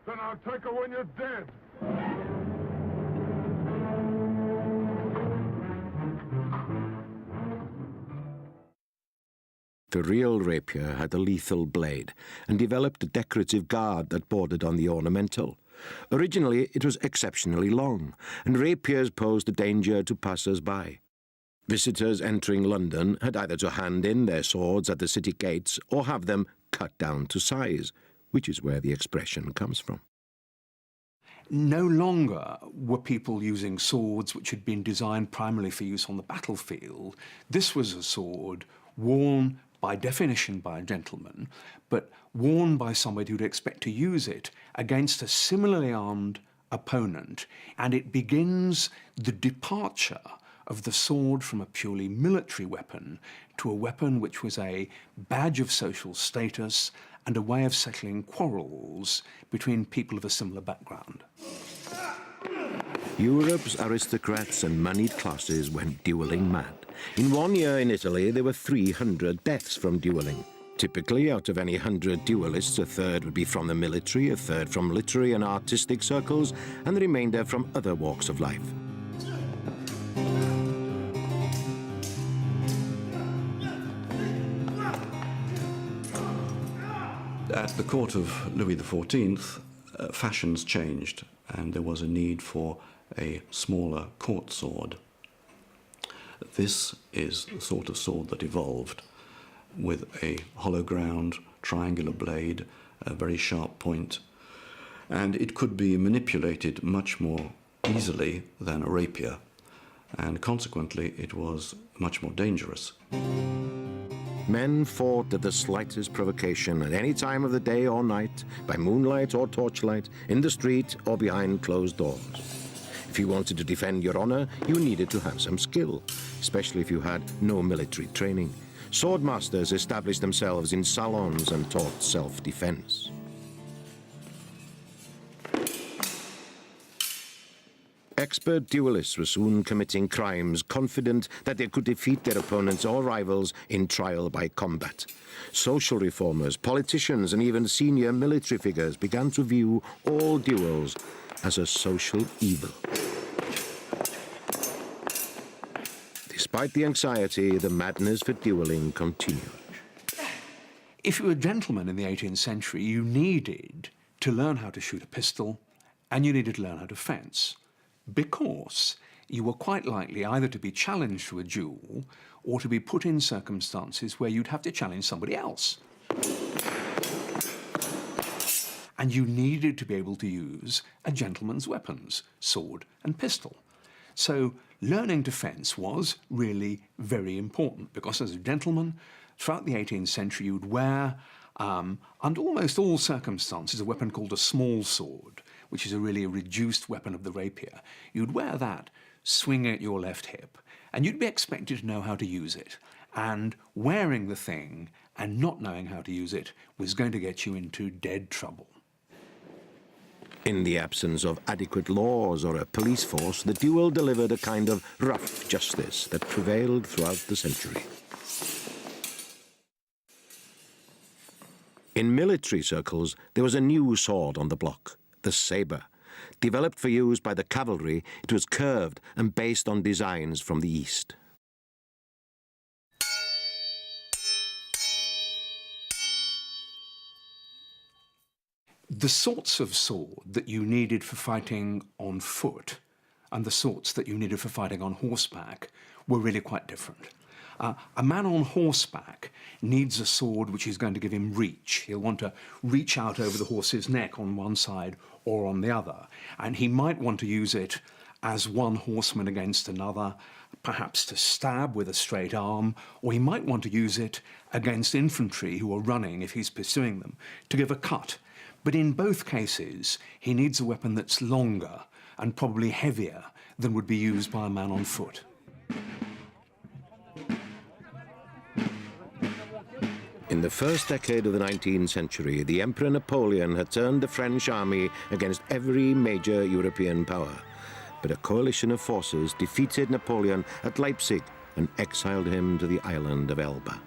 Then I'll take her when you're dead. The real rapier had a lethal blade and developed a decorative guard that bordered on the ornamental. Originally, it was exceptionally long, and rapiers posed a danger to passers-by. Visitors entering London had either to hand in their swords at the city gates or have them cut down to size, which is where the expression comes from. No longer were people using swords which had been designed primarily for use on the battlefield. This was a sword worn by definition by a gentleman, but worn by somebody who'd expect to use it against a similarly armed opponent, and it begins the departure of the sword from a purely military weapon to a weapon which was a badge of social status and a way of settling quarrels between people of a similar background. Europe's aristocrats and moneyed classes went duelling mad. In 1 year in Italy, there were 300 deaths from dueling. Typically, out of any 100 duelists, a third would be from the military, a third from literary and artistic circles, and the remainder from other walks of life. At the court of Louis XIV, fashions changed, and there was a need for a smaller court sword. This is the sort of sword that evolved with a hollow ground, triangular blade, a very sharp point, and it could be manipulated much more easily than a rapier, and consequently it was much more dangerous. Men fought at the slightest provocation at any time of the day or night, by moonlight or torchlight, in the street or behind closed doors. If you wanted to defend your honor, you needed to have some skill, especially if you had no military training. Swordmasters established themselves in salons and taught self-defense. Expert duelists were soon committing crimes, confident that they could defeat their opponents or rivals in trial by combat. Social reformers, politicians, and even senior military figures began to view all duels as a social evil. Despite the anxiety, the madness for dueling continued. If you were a gentleman in the 18th century, you needed to learn how to shoot a pistol, and you needed to learn how to fence, because you were quite likely either to be challenged to a duel or to be put in circumstances where you'd have to challenge somebody else. And you needed to be able to use a gentleman's weapons, sword and pistol. So learning to fence was really very important, because as a gentleman, throughout the 18th century, you'd wear, under almost all circumstances, a weapon called a small sword, which is really a reduced weapon of the rapier. You'd wear that, swing at your left hip, and you'd be expected to know how to use it. And wearing the thing and not knowing how to use it was going to get you into dead trouble. In the absence of adequate laws or a police force, the duel delivered a kind of rough justice that prevailed throughout the century. In military circles, there was a new sword on the block, the sabre. Developed for use by the cavalry, it was curved and based on designs from the East. The sorts of sword that you needed for fighting on foot and the sorts that you needed for fighting on horseback were really quite different. A man on horseback needs a sword which is going to give him reach. He'll want to reach out over the horse's neck on one side or on the other, and he might want to use it as one horseman against another, perhaps to stab with a straight arm, or he might want to use it against infantry who are running if he's pursuing them, to give a cut. But in both cases, he needs a weapon that's longer and probably heavier than would be used by a man on foot. In the first decade of the 19th century, the Emperor Napoleon had turned the French army against every major European power. But a coalition of forces defeated Napoleon at Leipzig and exiled him to the island of Elba.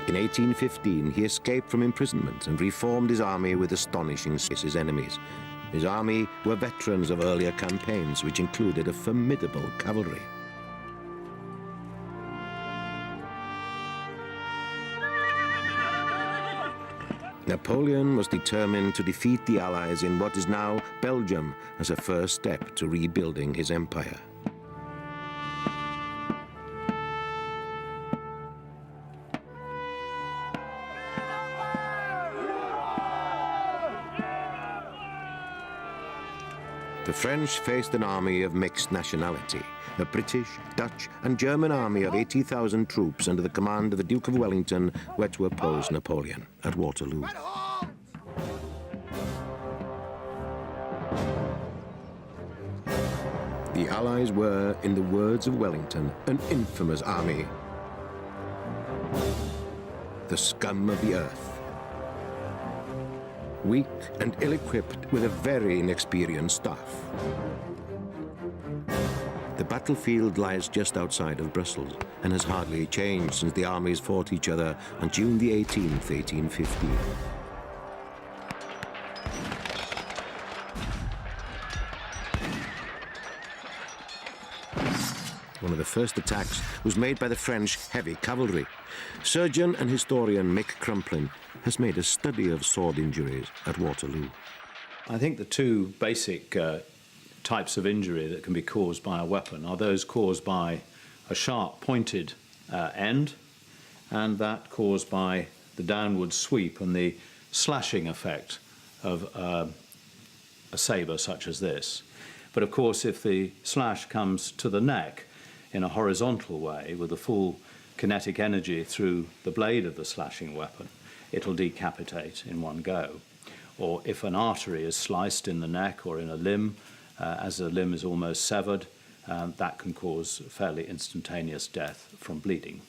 In 1815, he escaped from imprisonment and reformed his army with astonishing success his enemies. His army were veterans of earlier campaigns, which included a formidable cavalry. Napoleon was determined to defeat the Allies in what is now Belgium as a first step to rebuilding his empire. The French faced an army of mixed nationality. A British, Dutch and German army of 80,000 troops under the command of the Duke of Wellington were to oppose Napoleon at Waterloo. The Allies were, in the words of Wellington, an infamous army. The scum of the earth. Weak and ill-equipped with a very inexperienced staff. The battlefield lies just outside of Brussels and has hardly changed since the armies fought each other on June the 18th, 1815. One of the first attacks was made by the French heavy cavalry. Surgeon and historian Mick Crumplin has made a study of sword injuries at Waterloo. I think the two basic types of injury that can be caused by a weapon are those caused by a sharp pointed end and that caused by the downward sweep and the slashing effect of a sabre such as this. But of course, if the slash comes to the neck in a horizontal way with the full kinetic energy through the blade of the slashing weapon, it'll decapitate in one go. Or if an artery is sliced in the neck or in a limb, as the limb is almost severed, that can cause fairly instantaneous death from bleeding.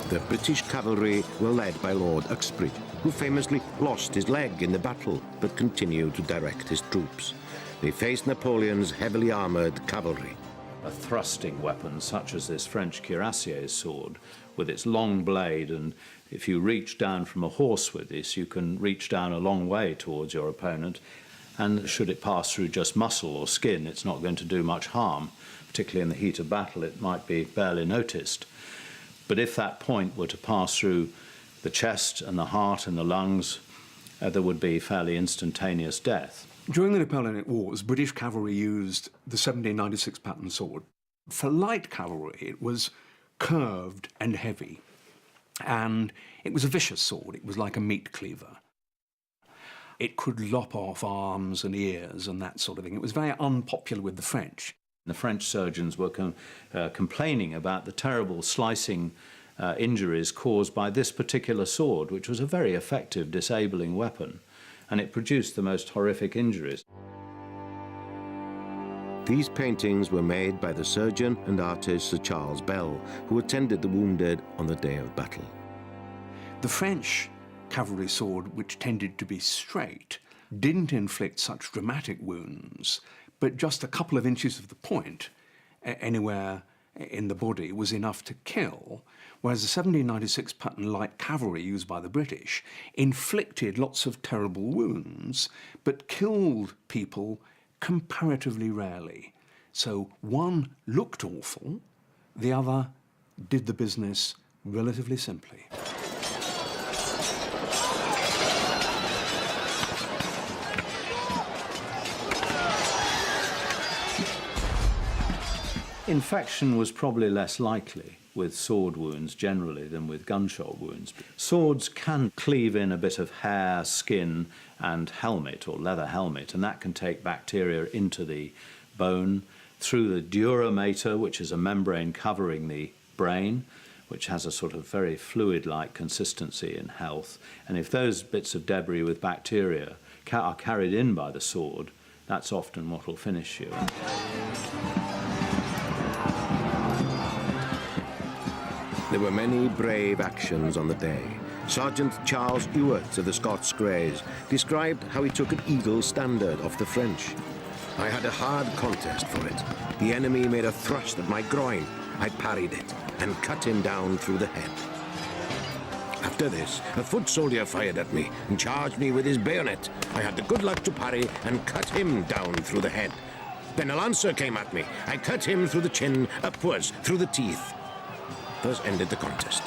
The British cavalry were led by Lord Uxbridge, who famously lost his leg in the battle but continued to direct his troops. They faced Napoleon's heavily armoured cavalry. A thrusting weapon such as this French cuirassier's sword, with its long blade, and if you reach down from a horse with this, you can reach down a long way towards your opponent, and should it pass through just muscle or skin, it's not going to do much harm. Particularly in the heat of battle, it might be barely noticed. But if that point were to pass through the chest and the heart and the lungs, there would be fairly instantaneous death. During the Napoleonic Wars, British cavalry used the 1796 pattern sword. For light cavalry, it was curved and heavy, and it was a vicious sword. It was like a meat cleaver. It could lop off arms and ears and that sort of thing. It was very unpopular with the French. The French surgeons were complaining about the terrible slicing injuries caused by this particular sword, which was a very effective disabling weapon, and it produced the most horrific injuries. These paintings were made by the surgeon and artist Sir Charles Bell, who attended the wounded on the day of battle. The French cavalry sword, which tended to be straight, didn't inflict such dramatic wounds, but just a couple of inches of the point anywhere in the body was enough to kill, whereas the 1796 pattern light cavalry used by the British inflicted lots of terrible wounds, but killed people comparatively rarely. So one looked awful, the other did the business relatively simply. Infection was probably less likely with sword wounds generally than with gunshot wounds. Swords can cleave in a bit of hair, skin, and helmet or leather helmet, and that can take bacteria into the bone through the dura mater, which is a membrane covering the brain, which has a sort of very fluid-like consistency in health. And if those bits of debris with bacteria are carried in by the sword, that's often what will finish you. There were many brave actions on the day. Sergeant Charles Ewart of the Scots Greys described how he took an eagle standard off the French. I had a hard contest for it. The enemy made a thrust at my groin. I parried it and cut him down through the head. After this, a foot soldier fired at me and charged me with his bayonet. I had the good luck to parry and cut him down through the head. Then a lancer came at me. I cut him through the chin, upwards, through the teeth. Thus ended the contest.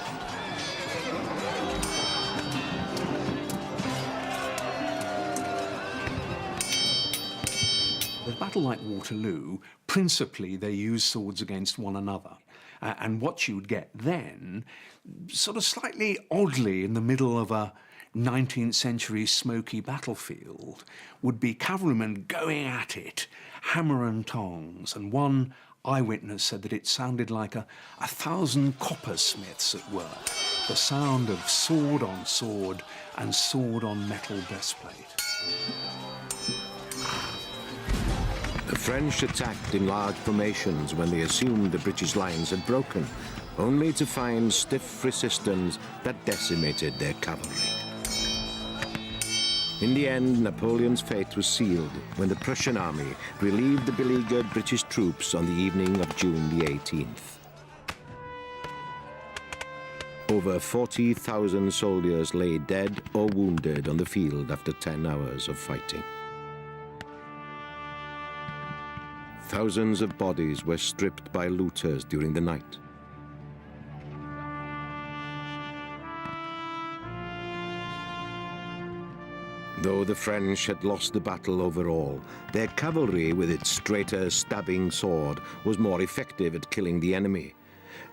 The battle like Waterloo, principally they used swords against one another. And what you would get then, sort of slightly oddly in the middle of a 19th century smoky battlefield, would be cavalrymen going at it, hammer and tongs, and one eyewitness said that it sounded like 1,000 coppersmiths at work, the sound of sword on sword and sword on metal breastplate. The French attacked in large formations when they assumed the British lines had broken, only to find stiff resistance that decimated their cavalry. In the end, Napoleon's fate was sealed when the Prussian army relieved the beleaguered British troops on the evening of June the 18th. Over 40,000 soldiers lay dead or wounded on the field after 10 hours of fighting. Thousands of bodies were stripped by looters during the night. Though the French had lost the battle overall, their cavalry with its straighter, stabbing sword was more effective at killing the enemy.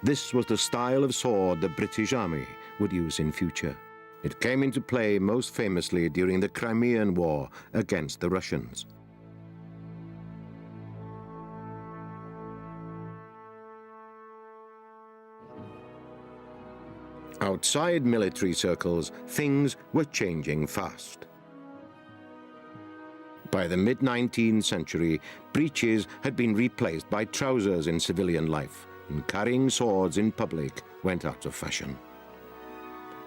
This was the style of sword the British Army would use in future. It came into play most famously during the Crimean War against the Russians. Outside military circles, things were changing fast. By the mid-19th century, breeches had been replaced by trousers in civilian life, and carrying swords in public went out of fashion.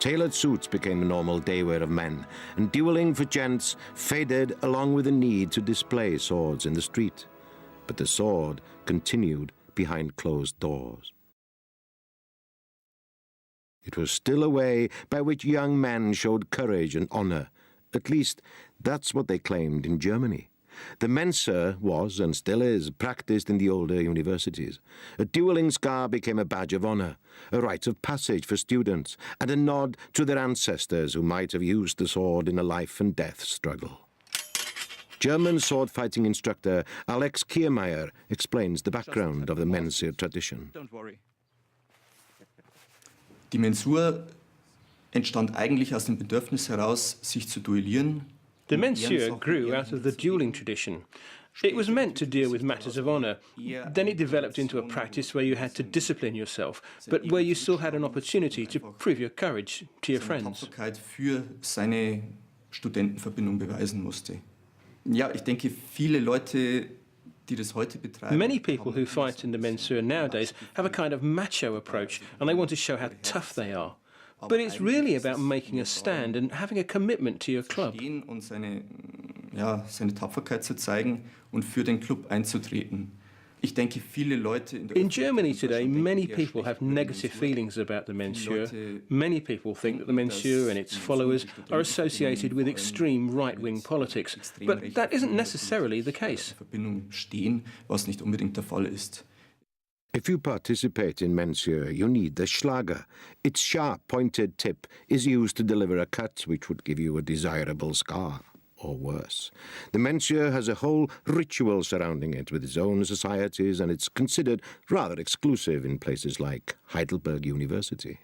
Tailored suits became the normal day wear of men, and dueling for gents faded along with the need to display swords in the street. But the sword continued behind closed doors. It was still a way by which young men showed courage and honour. At least, that's what they claimed in Germany. The Menser was, and still is, practiced in the older universities. A dueling scar became a badge of honour, a rite of passage for students, and a nod to their ancestors who might have used the sword in a life-and-death struggle. German sword-fighting instructor Alex Kiermeier explains the background of the Menser tradition. Don't worry. Die Mensur entstand eigentlich aus dem Bedürfnis heraus, sich zu duellieren. The Mensur grew out of the dueling tradition. It was meant to deal with matters of honour. Then it developed into a practice where you had to discipline yourself, but where you still had an opportunity to prove your courage to your friends. Tapferkeit für seine Studentenverbindung beweisen musste. Ja, ich denke, viele Leute, die das heute betreiben. Many people who fight in the Mensur nowadays have a kind of macho approach, and they want to show how tough they are. But it's really about making a stand and having a commitment to your club. Und seine Tapferkeit zu zeigen und für den Club einzutreten. Ich denke, viele Leute in Germany today, many people have negative feelings about the Mensur. Many people think that the Mensur and its followers are associated with extreme right-wing politics. But that isn't necessarily the case. Was nicht unbedingt der Fall ist. If you participate in Mensur, you need the Schlager. Its sharp, pointed tip is used to deliver a cut which would give you a desirable scar, or worse. The Mensur has a whole ritual surrounding it with its own societies, and it's considered rather exclusive in places like Heidelberg University.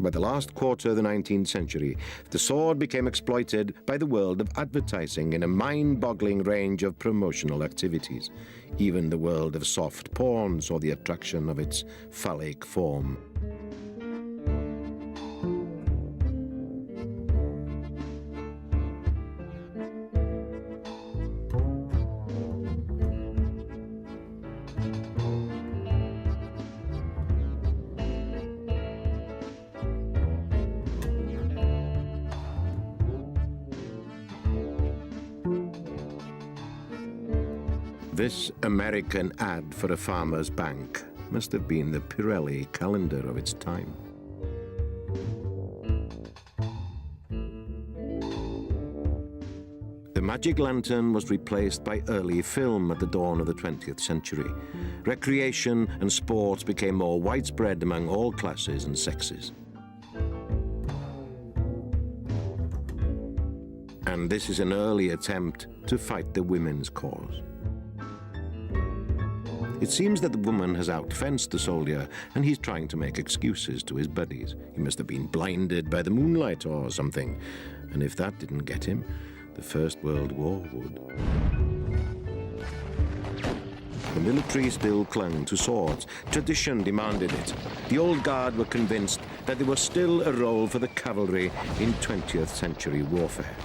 By the last quarter of the 19th century, the sword became exploited by the world of advertising in a mind-boggling range of promotional activities. Even the world of soft porn saw the attraction of its phallic form. This American ad for a farmer's bank must have been the Pirelli calendar of its time. The magic lantern was replaced by early film at the dawn of the 20th century. Recreation and sports became more widespread among all classes and sexes. And this is an early attempt to fight the women's cause. It seems that the woman has outfenced the soldier, and he's trying to make excuses to his buddies. He must have been blinded by the moonlight or something. And if that didn't get him, the First World War would. The military still clung to swords. Tradition demanded it. The old guard were convinced that there was still a role for the cavalry in 20th century warfare.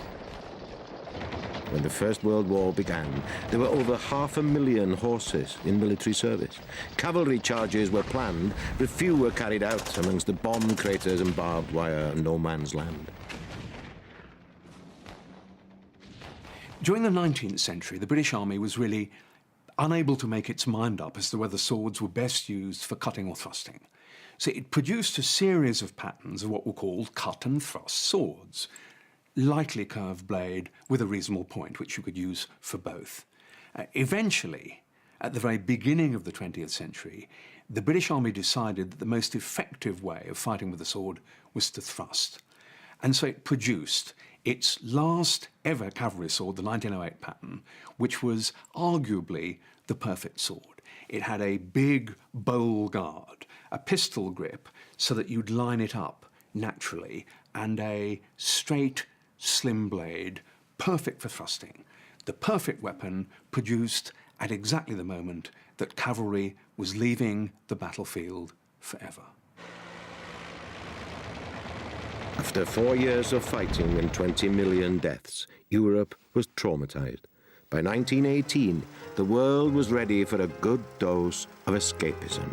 When the First World War began, there were over 500,000 horses in military service. Cavalry charges were planned, but few were carried out amongst the bomb craters and barbed wire and no man's land. During the 19th century, the British Army was really unable to make its mind up as to whether swords were best used for cutting or thrusting. So it produced a series of patterns of what were called cut and thrust swords. Lightly curved blade with a reasonable point, which you could use for both. Eventually, at the very beginning of the 20th century, the British Army decided that the most effective way of fighting with the sword was to thrust. And so it produced its last ever cavalry sword, the 1908 pattern, which was arguably the perfect sword. It had a big bowl guard, a pistol grip so that you'd line it up naturally, and a straight, slim blade, perfect for thrusting. The perfect weapon produced at exactly the moment that cavalry was leaving the battlefield forever. After 4 years of fighting and 20 million deaths, Europe was traumatized. By 1918, the world was ready for a good dose of escapism.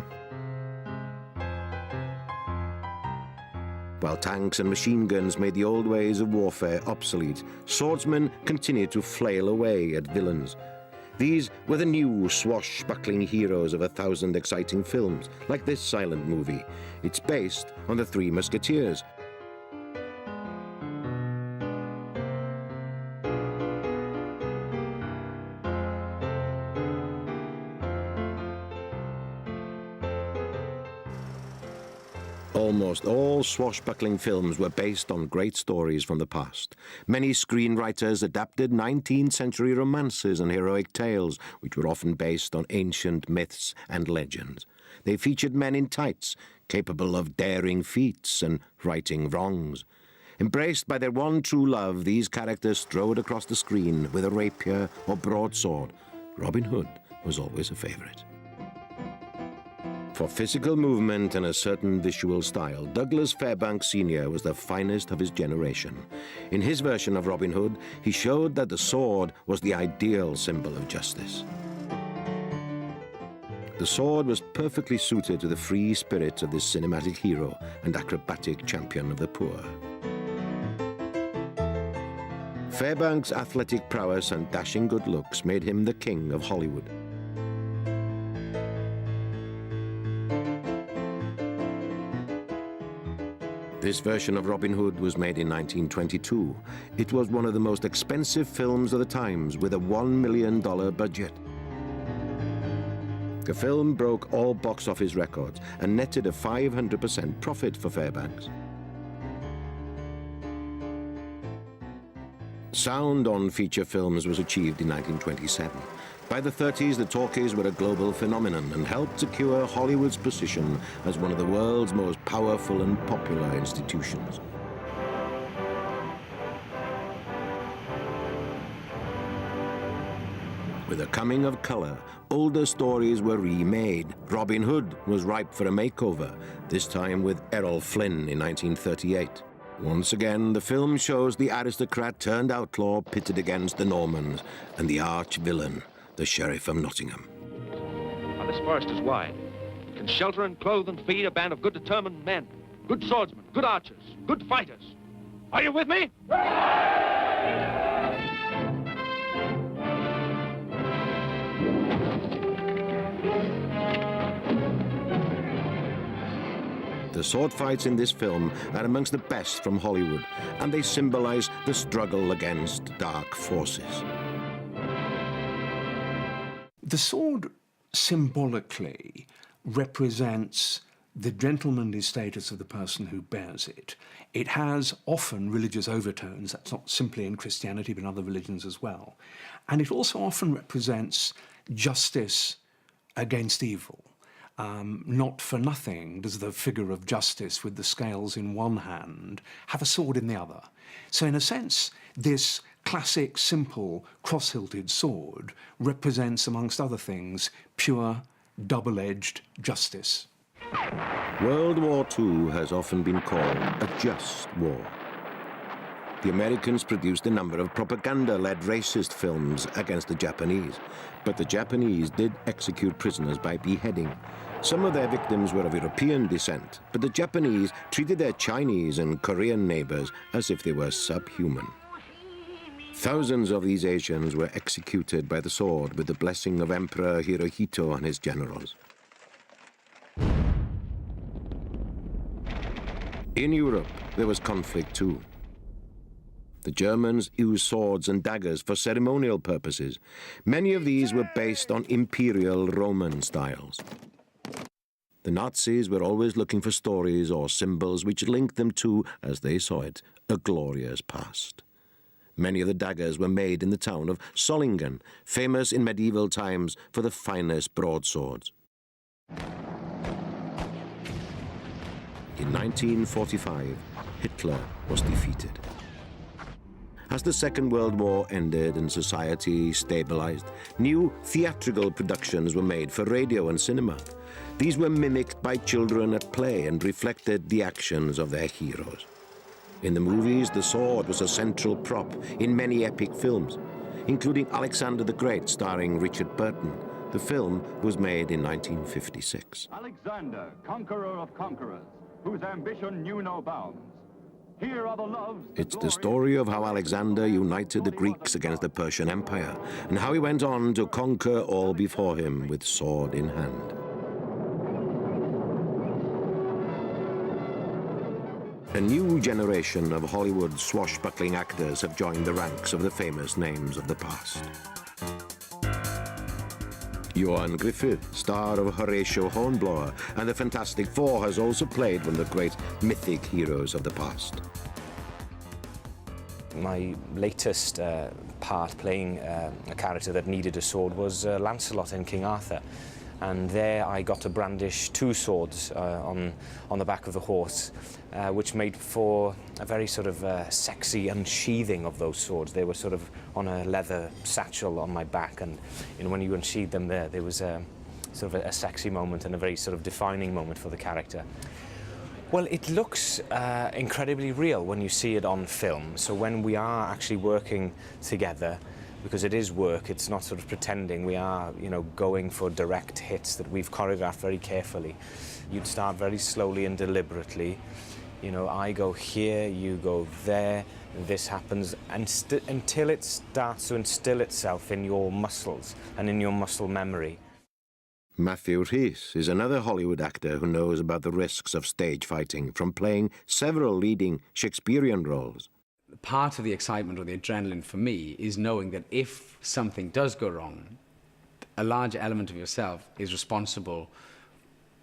While tanks and machine guns made the old ways of warfare obsolete, swordsmen continued to flail away at villains. These were the new swashbuckling heroes of 1,000 exciting films, like this silent movie. It's based on the Three Musketeers. Almost all swashbuckling films were based on great stories from the past. Many screenwriters adapted 19th century romances and heroic tales, which were often based on ancient myths and legends. They featured men in tights, capable of daring feats and righting wrongs. Embraced by their one true love, these characters strode across the screen with a rapier or broadsword. Robin Hood was always a favorite. For physical movement and a certain visual style, Douglas Fairbanks Sr. was the finest of his generation. In his version of Robin Hood, he showed that the sword was the ideal symbol of justice. The sword was perfectly suited to the free spirit of this cinematic hero and acrobatic champion of the poor. Fairbanks' athletic prowess and dashing good looks made him the king of Hollywood. This version of Robin Hood was made in 1922. It was one of the most expensive films of the times, with a $1 million budget. The film broke all box office records and netted a 500% profit for Fairbanks. Sound on feature films was achieved in 1927. By the 30s, the talkies were a global phenomenon and helped secure Hollywood's position as one of the world's most powerful and popular institutions. With the coming of color, older stories were remade. Robin Hood was ripe for a makeover, this time with Errol Flynn in 1938. Once again, the film shows the aristocrat turned outlaw pitted against the Normans and the arch-villain, the Sheriff of Nottingham. Now, this forest is wide. It can shelter and clothe and feed a band of good determined men, good swordsmen, good archers, good fighters. Are you with me? The sword fights in this film are amongst the best from Hollywood, and they symbolize the struggle against dark forces. The sword symbolically represents the gentlemanly status of the person who bears it. It has often religious overtones. That's not simply in Christianity, but in other religions as well. And it also often represents justice against evil. Not for nothing does the figure of justice with the scales in one hand have a sword in the other. So in a sense, this classic, simple, cross-hilted sword represents, amongst other things, pure, double-edged justice. World War II has often been called a just war. The Americans produced a number of propaganda-led racist films against the Japanese, but the Japanese did execute prisoners by beheading. Some of their victims were of European descent, but the Japanese treated their Chinese and Korean neighbors as if they were subhuman. Thousands of these Asians were executed by the sword with the blessing of Emperor Hirohito and his generals. In Europe, there was conflict too. The Germans used swords and daggers for ceremonial purposes. Many of these were based on imperial Roman styles. The Nazis were always looking for stories or symbols which linked them to, as they saw it, a glorious past. Many of the daggers were made in the town of Solingen, famous in medieval times for the finest broadswords. In 1945, Hitler was defeated. As the Second World War ended and society stabilized, new theatrical productions were made for radio and cinema. These were mimicked by children at play and reflected the actions of their heroes. In the movies, the sword was a central prop in many epic films, including Alexander the Great, starring Richard Burton. The film was made in 1956. Alexander, conqueror of conquerors, whose ambition knew no bounds. It's the story of how Alexander united the Greeks against the Persian Empire, and how he went on to conquer all before him with sword in hand. A new generation of Hollywood swashbuckling actors have joined the ranks of the famous names of the past. Ioan Gruffudd, star of Horatio Hornblower, and the Fantastic Four, has also played one of the great mythic heroes of the past. My latest part playing a character that needed a sword was Lancelot in King Arthur. And there I got to brandish two swords on the back of the horse, which made for a very sort of sexy unsheathing of those swords. They were sort of on a leather satchel on my back, and when you unsheathed them there was sort of a sexy moment and a very sort of defining moment for the character. Well, it looks incredibly real when you see it on film. So when we are actually working together, because it is work, it's not sort of pretending, we are, going for direct hits that we've choreographed very carefully. You'd start very slowly and deliberately. I go here, you go there, this happens, and until it starts to instill itself in your muscles and in your muscle memory. Matthew Rhys is another Hollywood actor who knows about the risks of stage fighting from playing several leading Shakespearean roles. Part of the excitement or the adrenaline for me is knowing that if something does go wrong, a large element of yourself is responsible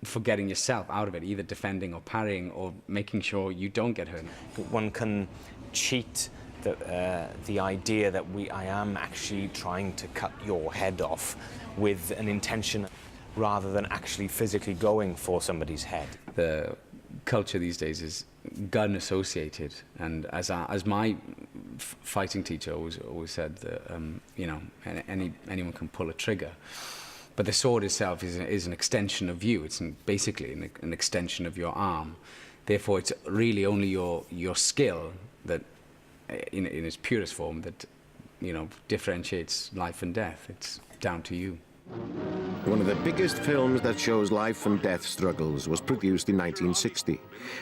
for getting yourself out of it, either defending or parrying or making sure you don't get hurt. One can cheat the idea that I am actually trying to cut your head off with an intention rather than actually physically going for somebody's head. The culture these days is gun associated, and as my fighting teacher always said, that anyone can pull a trigger, but the sword itself is an extension of you. It's basically an extension of your arm. Therefore, it's really only your skill that, in its purest form, that differentiates life and death. It's down to you. One of the biggest films that shows life and death struggles was produced in 1960.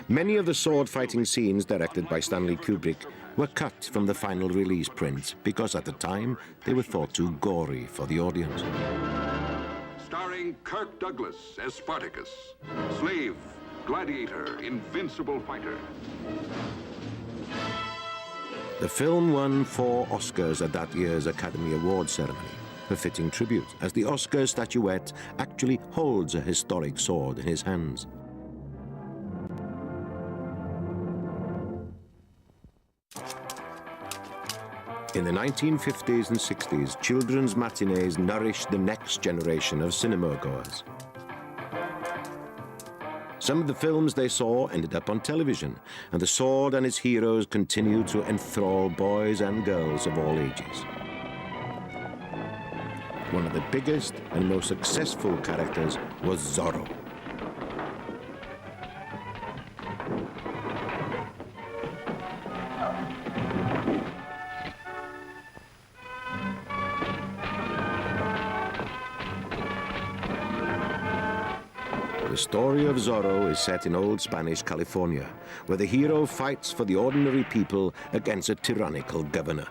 Many of the sword-fighting scenes directed by Stanley Kubrick were cut from the final release print because at the time they were thought too gory for the audience. Starring Kirk Douglas as Spartacus, slave, gladiator, invincible fighter. The film won 4 Oscars at that year's Academy Awards ceremony. A fitting tribute, as the Oscar statuette actually holds a historic sword in his hands. In the 1950s and 60s, children's matinees nourished the next generation of cinema-goers. Some of the films they saw ended up on television, and the sword and its heroes continued to enthrall boys and girls of all ages. One of the biggest and most successful characters was Zorro. The story of Zorro is set in old Spanish California, where the hero fights for the ordinary people against a tyrannical governor.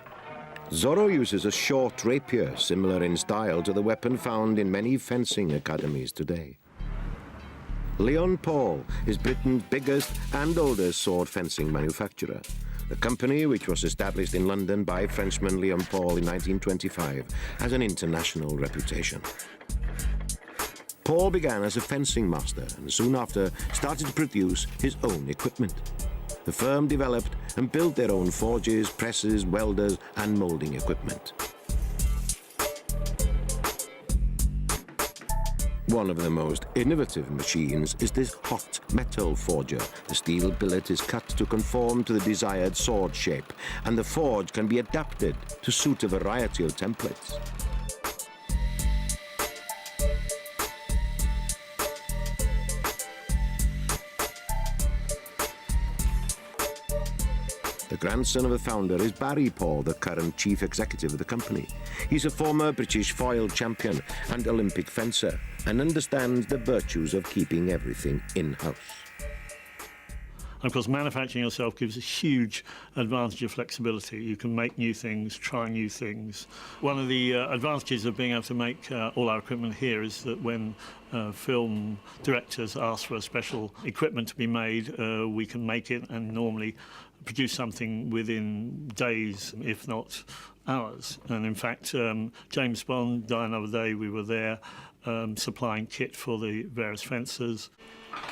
Zorro uses a short rapier, similar in style to the weapon found in many fencing academies today. Leon Paul is Britain's biggest and oldest sword fencing manufacturer. The company, which was established in London by Frenchman Leon Paul in 1925, has an international reputation. Paul began as a fencing master and soon after started to produce his own equipment. The firm developed and built their own forges, presses, welders, and molding equipment. One of the most innovative machines is this hot metal forger. The steel billet is cut to conform to the desired sword shape, and the forge can be adapted to suit a variety of templates. The grandson of the founder is Barry Paul, the current chief executive of the company. He's a former British foil champion and Olympic fencer and understands the virtues of keeping everything in-house. And of course, manufacturing yourself gives a huge advantage of flexibility. You can make new things, try new things. One of the advantages of being able to make all our equipment here is that when film directors ask for a special equipment to be made, we can make it and normally produce something within days, if not hours. And in fact, James Bond, Die Another Day, we were there supplying kit for the various fencers.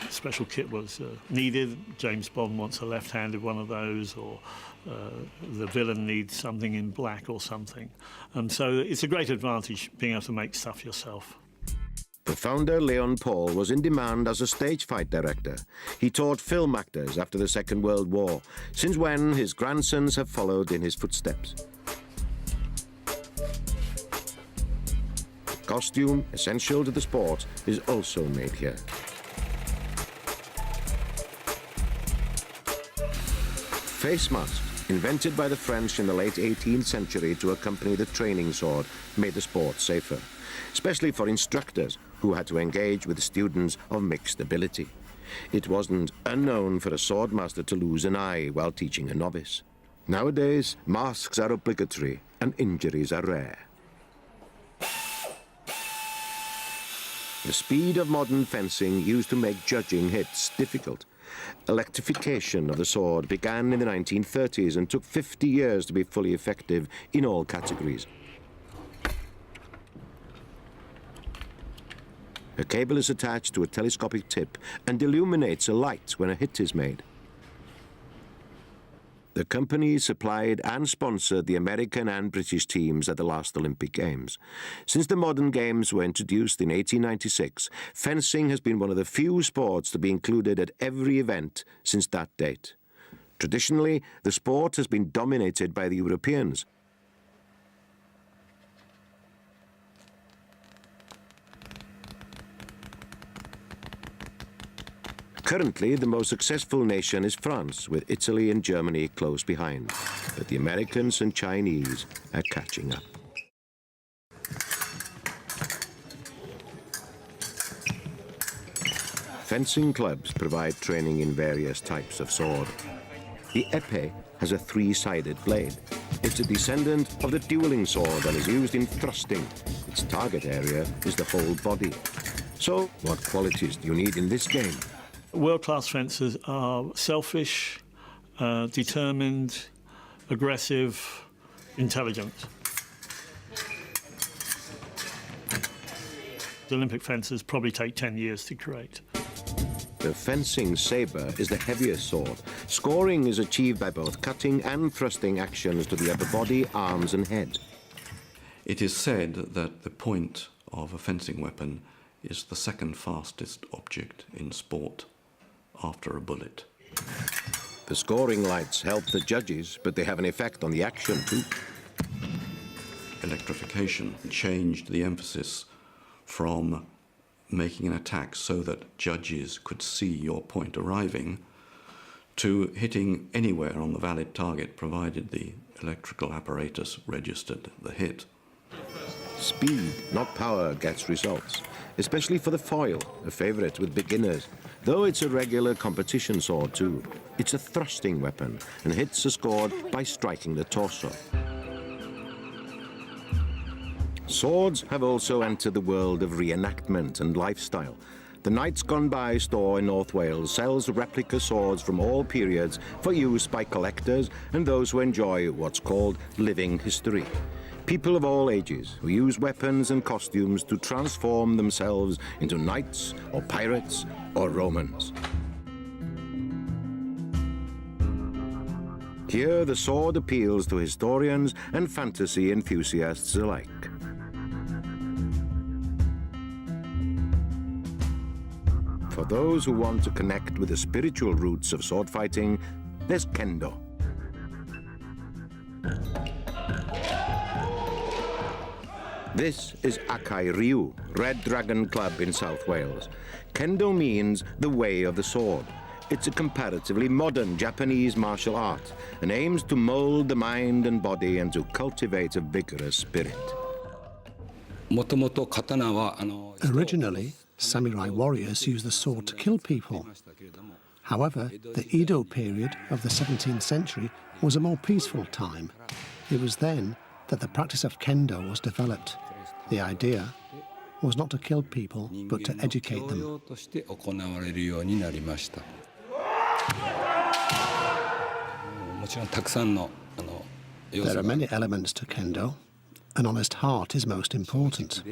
Special kit was needed. James Bond wants a left-handed one of those, or the villain needs something in black or something. So it's a great advantage being able to make stuff yourself. The founder, Leon Paul, was in demand as a stage fight director. He taught film actors after the Second World War, since when his grandsons have followed in his footsteps. Costume, essential to the sport, is also made here. Face masks, invented by the French in the late 18th century to accompany the training sword, made the sport safer, especially for instructors who had to engage with students of mixed ability. It wasn't unknown for a swordmaster to lose an eye while teaching a novice. Nowadays, masks are obligatory and injuries are rare. The speed of modern fencing used to make judging hits difficult. Electrification of the sword began in the 1930s and took 50 years to be fully effective in all categories. A cable is attached to a telescopic tip and illuminates a light when a hit is made. The company supplied and sponsored the American and British teams at the last Olympic Games. Since the modern games were introduced in 1896, fencing has been one of the few sports to be included at every event since that date. Traditionally, the sport has been dominated by the Europeans. Currently, the most successful nation is France, with Italy and Germany close behind. But the Americans and Chinese are catching up. Fencing clubs provide training in various types of sword. The épée has a three-sided blade. It's a descendant of the dueling sword and is used in thrusting. Its target area is the whole body. So, what qualities do you need in this game? World-class fencers are selfish, determined, aggressive, intelligent. The Olympic fencers probably take 10 years to create. The fencing sabre is the heaviest sword. Scoring is achieved by both cutting and thrusting actions to the upper body, arms and head. It is said that the point of a fencing weapon is the second fastest object in sport, after a bullet. The scoring lights help the judges, but they have an effect on the action too. Electrification changed the emphasis from making an attack so that judges could see your point arriving to hitting anywhere on the valid target, provided the electrical apparatus registered the hit. Speed, not power, gets results, especially for the foil, a favourite with beginners. Though it's a regular competition sword too, it's a thrusting weapon, and hits are scored by striking the torso. Swords have also entered the world of reenactment and lifestyle. The Knights Gone By store in North Wales sells replica swords from all periods for use by collectors and those who enjoy what's called living history. People of all ages who use weapons and costumes to transform themselves into knights or pirates or Romans. Here the sword appeals to historians and fantasy enthusiasts alike. For those who want to connect with the spiritual roots of sword fighting, there's Kendo. This is Akai Ryu, Red Dragon Club in South Wales. Kendo means the way of the sword. It's a comparatively modern Japanese martial art and aims to mold the mind and body and to cultivate a vigorous spirit. Originally, samurai warriors used the sword to kill people. However, the Edo period of the 17th century was a more peaceful time. It was then that the practice of kendo was developed. The idea was not to kill people, but to educate them. There are many elements to kendo. An honest heart is most important.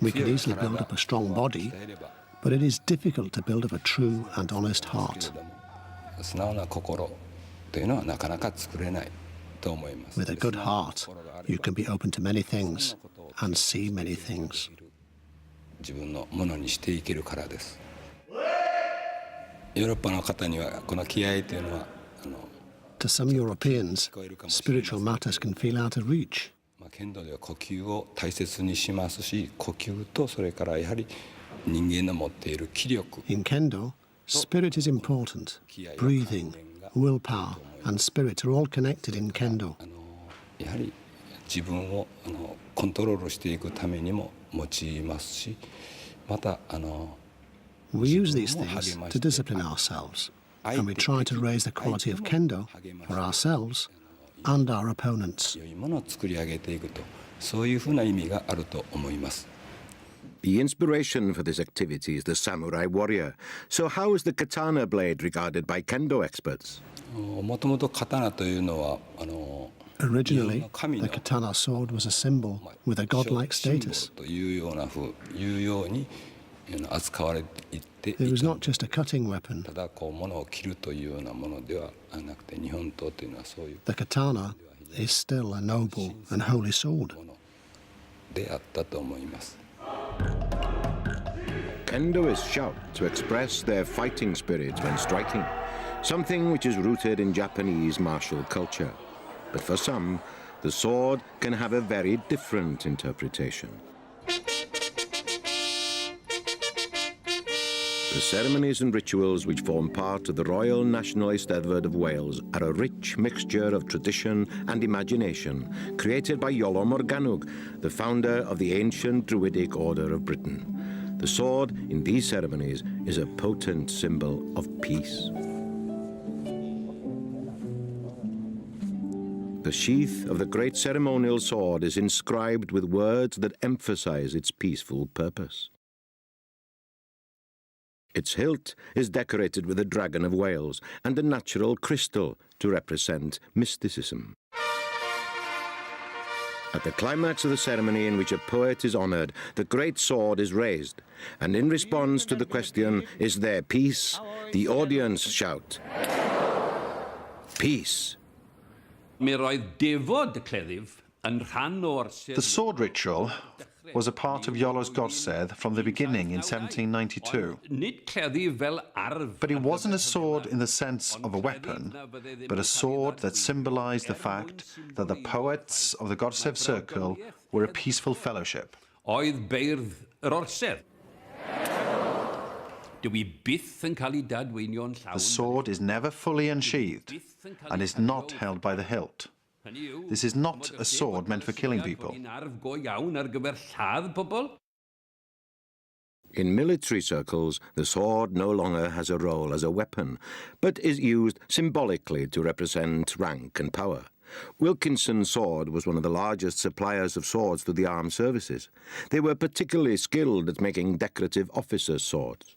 We can easily build up a strong body, but it is difficult to build up a true and honest heart. With a good heart, you can be open to many things and see many things. To some Europeans, spiritual matters can feel out of reach. In kendo, spirit is important. Breathing, willpower, and spirit are all connected in kendo. We use these things to discipline ourselves, and we try to raise the quality of kendo for ourselves and our opponents. The inspiration for this activity is the samurai warrior. So how is the katana blade regarded by kendo experts? Originally, the katana sword was a symbol with a godlike status. It was not just a cutting weapon. The katana is still a noble and holy sword. Kendo is shout to express their fighting spirit when striking, something which is rooted in Japanese martial culture. But for some, the sword can have a very different interpretation. The ceremonies and rituals which form part of the Royal National Eisteddfod of Wales are a rich mixture of tradition and imagination created by Iolo Morgannwg, the founder of the ancient Druidic Order of Britain. The sword in these ceremonies is a potent symbol of peace. The sheath of the great ceremonial sword is inscribed with words that emphasize its peaceful purpose. Its hilt is decorated with a dragon of Wales and a natural crystal to represent mysticism. At the climax of the ceremony in which a poet is honoured, the great sword is raised, and in response to the question, "Is there peace?" the audience shout, "Peace." The sword ritual was a part of Iolo's godsedd from the beginning in 1792. But it wasn't a sword in the sense of a weapon, but a sword that symbolized the fact that the poets of the godsedd circle were a peaceful fellowship. The sword is never fully unsheathed and is not held by the hilt. This is not a sword meant for killing people. In military circles, the sword no longer has a role as a weapon, but is used symbolically to represent rank and power. Wilkinson's sword was one of the largest suppliers of swords to the armed services. They were particularly skilled at making decorative officers' swords.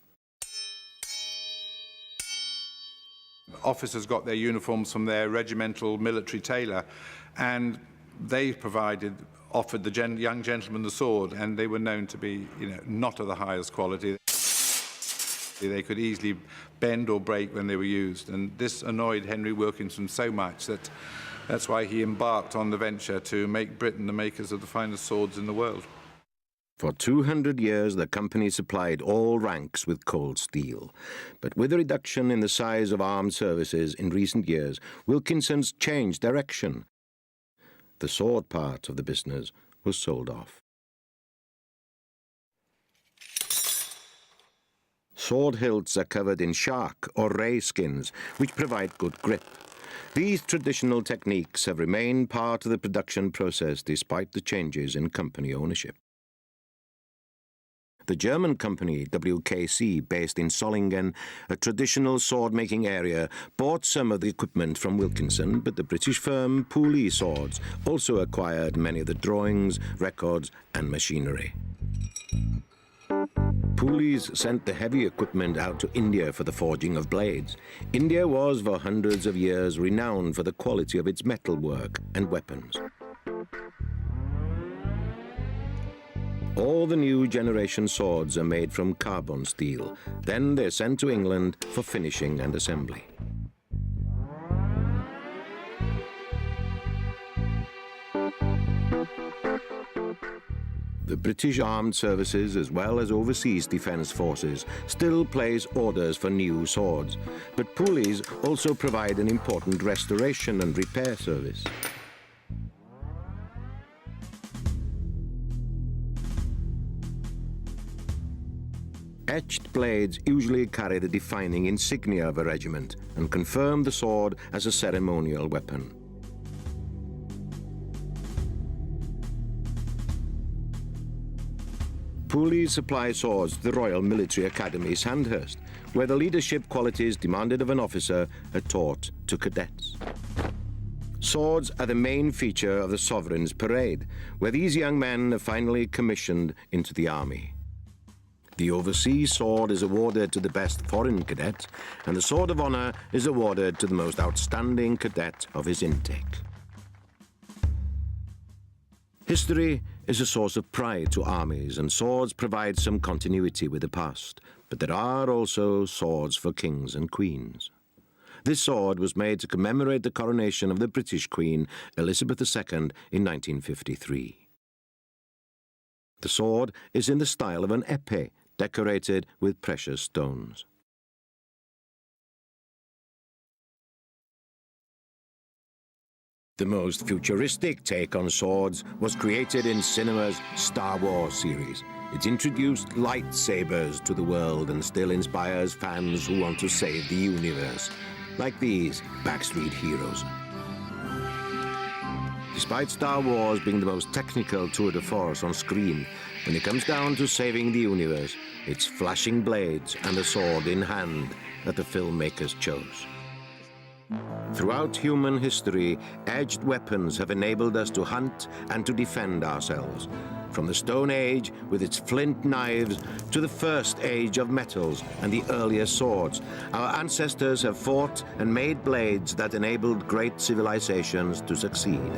Officers got their uniforms from their regimental military tailor, and they offered the young gentleman the sword, and they were known to be, not of the highest quality. They could easily bend or break when they were used, and this annoyed Henry Wilkinson so much that that's why he embarked on the venture to make Britain the makers of the finest swords in the world. For 200 years, the company supplied all ranks with cold steel. But with a reduction in the size of armed services in recent years, Wilkinson's changed direction. The sword part of the business was sold off. Sword hilts are covered in shark or ray skins, which provide good grip. These traditional techniques have remained part of the production process despite the changes in company ownership. The German company, WKC, based in Solingen, a traditional sword-making area, bought some of the equipment from Wilkinson, but the British firm Pooley Swords also acquired many of the drawings, records and machinery. Pooley's sent the heavy equipment out to India for the forging of blades. India was for hundreds of years renowned for the quality of its metalwork and weapons. All the new generation swords are made from carbon steel. Then they're sent to England for finishing and assembly. The British Armed Services, as well as overseas defence forces, still place orders for new swords. But Pooley's also provide an important restoration and repair service. Etched blades usually carry the defining insignia of a regiment and confirm the sword as a ceremonial weapon. Pooley supplies swords to the Royal Military Academy, Sandhurst, where the leadership qualities demanded of an officer are taught to cadets. Swords are the main feature of the Sovereign's parade, where these young men are finally commissioned into the army. The overseas sword is awarded to the best foreign cadet, and the Sword of Honour is awarded to the most outstanding cadet of his intake. History is a source of pride to armies, and swords provide some continuity with the past, but there are also swords for kings and queens. This sword was made to commemorate the coronation of the British Queen, Elizabeth II, in 1953. The sword is in the style of an épée, decorated with precious stones. The most futuristic take on swords was created in cinema's Star Wars series. It introduced lightsabers to the world and still inspires fans who want to save the universe, like these backstreet heroes. Despite Star Wars being the most technical tour de force on screen, when it comes down to saving the universe, it's flashing blades and a sword in hand that the filmmakers chose. Throughout human history, edged weapons have enabled us to hunt and to defend ourselves. From the Stone Age, with its flint knives, to the First Age of metals and the earlier swords, our ancestors have fought and made blades that enabled great civilizations to succeed.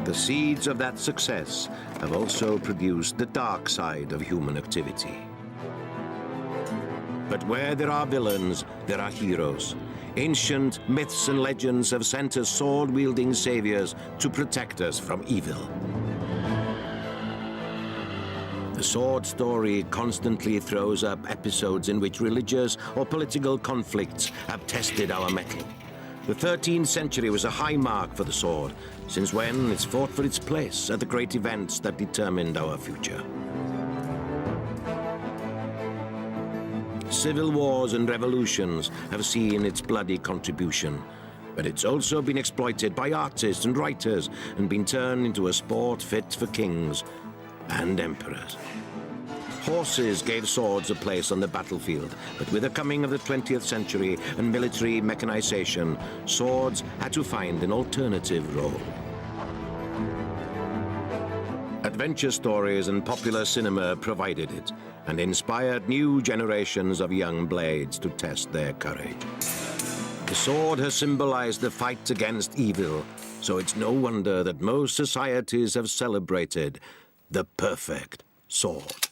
The seeds of that success have also produced the dark side of human activity. But where there are villains, there are heroes. Ancient myths and legends have sent us sword-wielding saviors to protect us from evil. The sword story constantly throws up episodes in which religious or political conflicts have tested our mettle. The 13th century was a high mark for the sword, since when it's fought for its place at the great events that determined our future. Civil wars and revolutions have seen its bloody contribution, but it's also been exploited by artists and writers and been turned into a sport fit for kings and emperors. Horses gave swords a place on the battlefield, but with the coming of the 20th century and military mechanization, swords had to find an alternative role. Adventure stories and popular cinema provided it, and inspired new generations of young blades to test their courage. The sword has symbolized the fight against evil, so it's no wonder that most societies have celebrated the perfect sword.